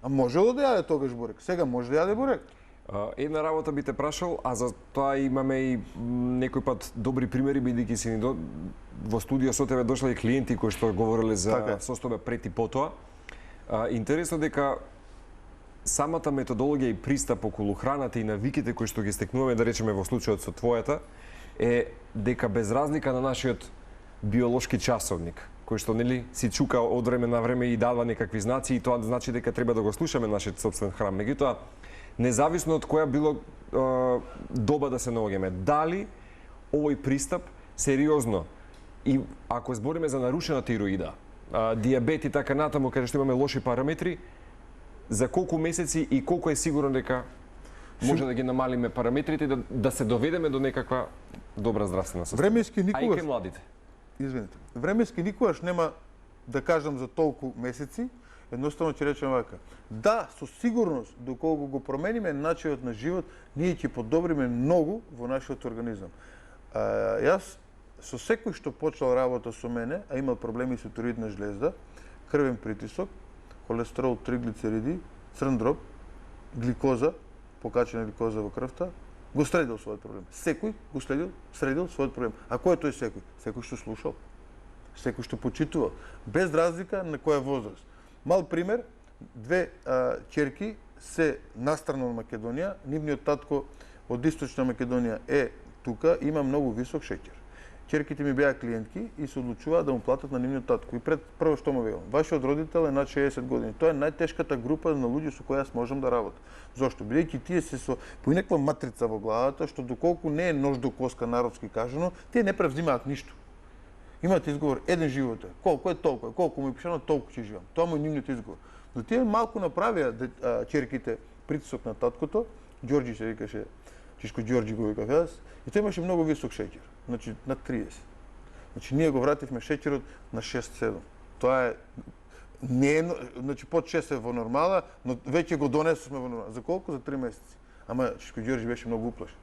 А може да јаде тогаш бурек? Сега може да јаде бурек. Една работа би те прашал, а за тоа имаме и некој пат добри примери, бидејќи си во студио со тебе дошли клиенти кои што говореле за состојба пред и потоа. Интересно дека самата методологија и пристап околу храната и навиките кои што ги стекнуваме, да речеме во случајот со твојата, е дека без разлика на нашиот биолошки часовник, кој што нели си чука од време на време и дава некакви знаци, и тоа значи дека треба да го слушаме нашиот сопствен храм. Меѓутоа, независно од која било доба да се наоѓаме, дали овој пристап сериозно, и ако збориме за нарушена тироида, диабет и така натаму, каде што имаме лоши параметри, за колку месеци и колку е сигурно дека може да ги намалиме параметрите и да се доведеме до некаква добра здравствена состојба? Временски А и никогаш, кај младите. извините, временски никогаш нема да кажам за толку месеци, едноставно ќе речем вака. Да, со сигурност, доколку го промениме начинот на живот, ние ќе подобриме многу во нашиот организам. Јас со секој што почнал работа со мене, а имал проблеми со тироидна жлезда, крвен притисок, холестерол, триглицериди, црн дроб, гликоза, покачена гликоза во крвта, го следил својот проблем. Секој го следил својот проблем. А кој е тој секој? Секој што слушал, секој што почитувал, без разлика на која возраст. Мал пример, две ќерки се настрано од Македонија, нивниот татко од Источна Македонија е тука, има многу висок шеќер. Ќерките ми беа клиентки и се одлучуваа да му платат на нивниот татко. И прво што му велам, вашиот родител е над 60 години. Тоа е најтешката група на луѓе со кои јас можам да работам. Зошто? Бидејќи тие се со по некаква матрица во главата, што доколку не е нож до коска народски кажано, тие не превзимаат ништо. Имаат изговор, еден живот е. Колку е толку, колку му е пишано, толку ќе живеам. Тоа му е нивниот изговор. Но тие малку направија ќерките притисок на таткото, Ѓорѓи се викаше, Чичко Ѓорѓи го викав јас, и тој имаше многу висок шеќер, значи над 30. Значи ние го вративме шеќерот на 6-7. Тоа е не е, значи под 6 е во нормала, но веќе го донесовме во нормала. За колку? За 3 месеци. Ама Чичко Ѓорѓи беше многу уплашен.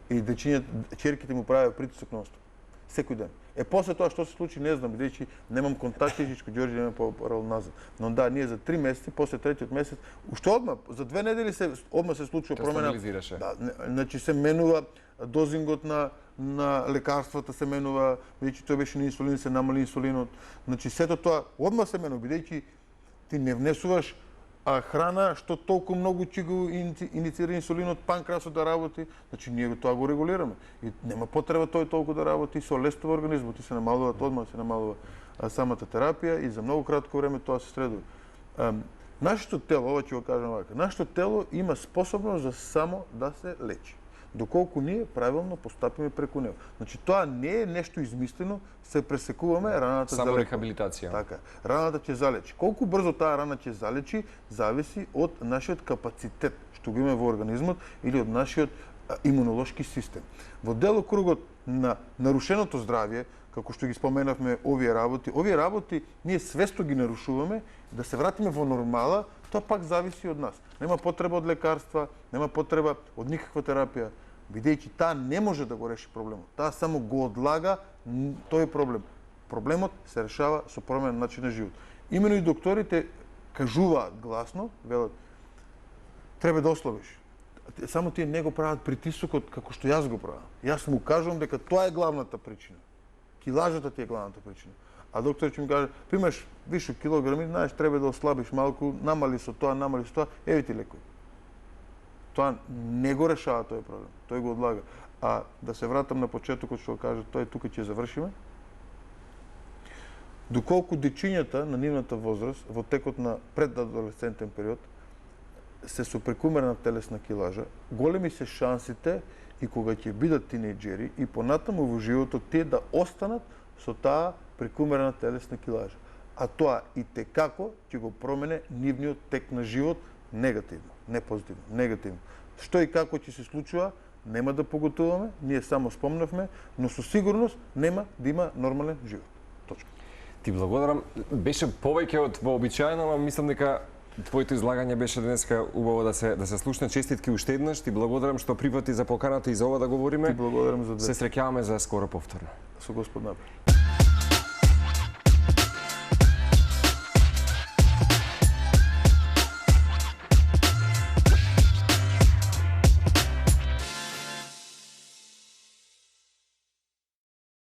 И ќерките му правеа притисок нонстоп. Секој ден. После тоа што се случи не знам, бидејќи немам контакти, Чичко Ѓорѓи нема порал назад. Но да, ние за 3 месеци, после третиот месец, уште одма, за 2 недели одма се случува промена. Да, значи се менува дозингот на лекарствата, се менува, бидејќи тој беше на инсулин, се намали инсулинот. Значи сето тоа одма се менува, бидејќи ти не внесуваш храна што толку многу ќе го иницира инсулинот, панкреасот да работи, значи ние тоа го регулираме. И нема потреба тој толку да работи, се олестува организмот, и се намалува одма, се намалува самата терапија и за многу кратко време тоа се средува. Нашето тело, ова ќе го кажам вака, нашето тело има способност за само да се лечи. доколку ние правилно постапиме преку него. Значи тоа не е нешто измислено, се пресекуваме, раната Само залекува. рехабилитација. Така, раната ќе залечи. Колку брзо таа рана ќе залечи, зависи од нашиот капацитет што го имаме во организмот или од нашиот имунолошки систем. Во делокругот на нарушеното здравје, како што ги споменавме овие работи ние свесто ги нарушуваме, да се вратиме во нормала, тоа пак зависи од нас. Нема потреба од лекарства, нема потреба од никаква терапија, бидејќи таа не може да го реши проблемот. Таа само го одлага тој проблем. Проблемот се решава со променен начин на живот. Имено и докторите кажуваат гласно, велат, треба да ослабиш. Само тие не го прават притисокот како што јас го правам. Јас му кажувам дека тоа е главната причина. Килажата ти е главната причина. А доктор ќе ми каже, примаш више килограми, знаеш, треба да ослабиш малку, намали со тоа, еве ти лекој. Тоа не го решава тој проблем, тој го одлага. А да се вратам на почетокот што каже, тој тука ќе завршиме. Доколку дечињата на нивната возраст во текот на предадолесцентен период се со прекумерна телесна килажа, големи се шансите и кога ќе бидат тинејџери и понатаму во животот тие да останат со таа прекумерна телесна килажа. А тоа и текако ќе го промене нивниот тек на живот негативно, не позитивно, негативно. Што и како ќе се случува, нема да поготуваме, ние само спомнавме, но со сигурност нема да има нормален живот. Точка. Ти благодарам. Беше повеќе од вообичаено, ама мислам дека твоето излагање беше денеска убаво да се слушне. Честитки уште еднаш. Ти благодарам што прифати за поканата и за ова да говориме. Ти благодарам за Се среќаваме за скоро повторно. Со Господ напред.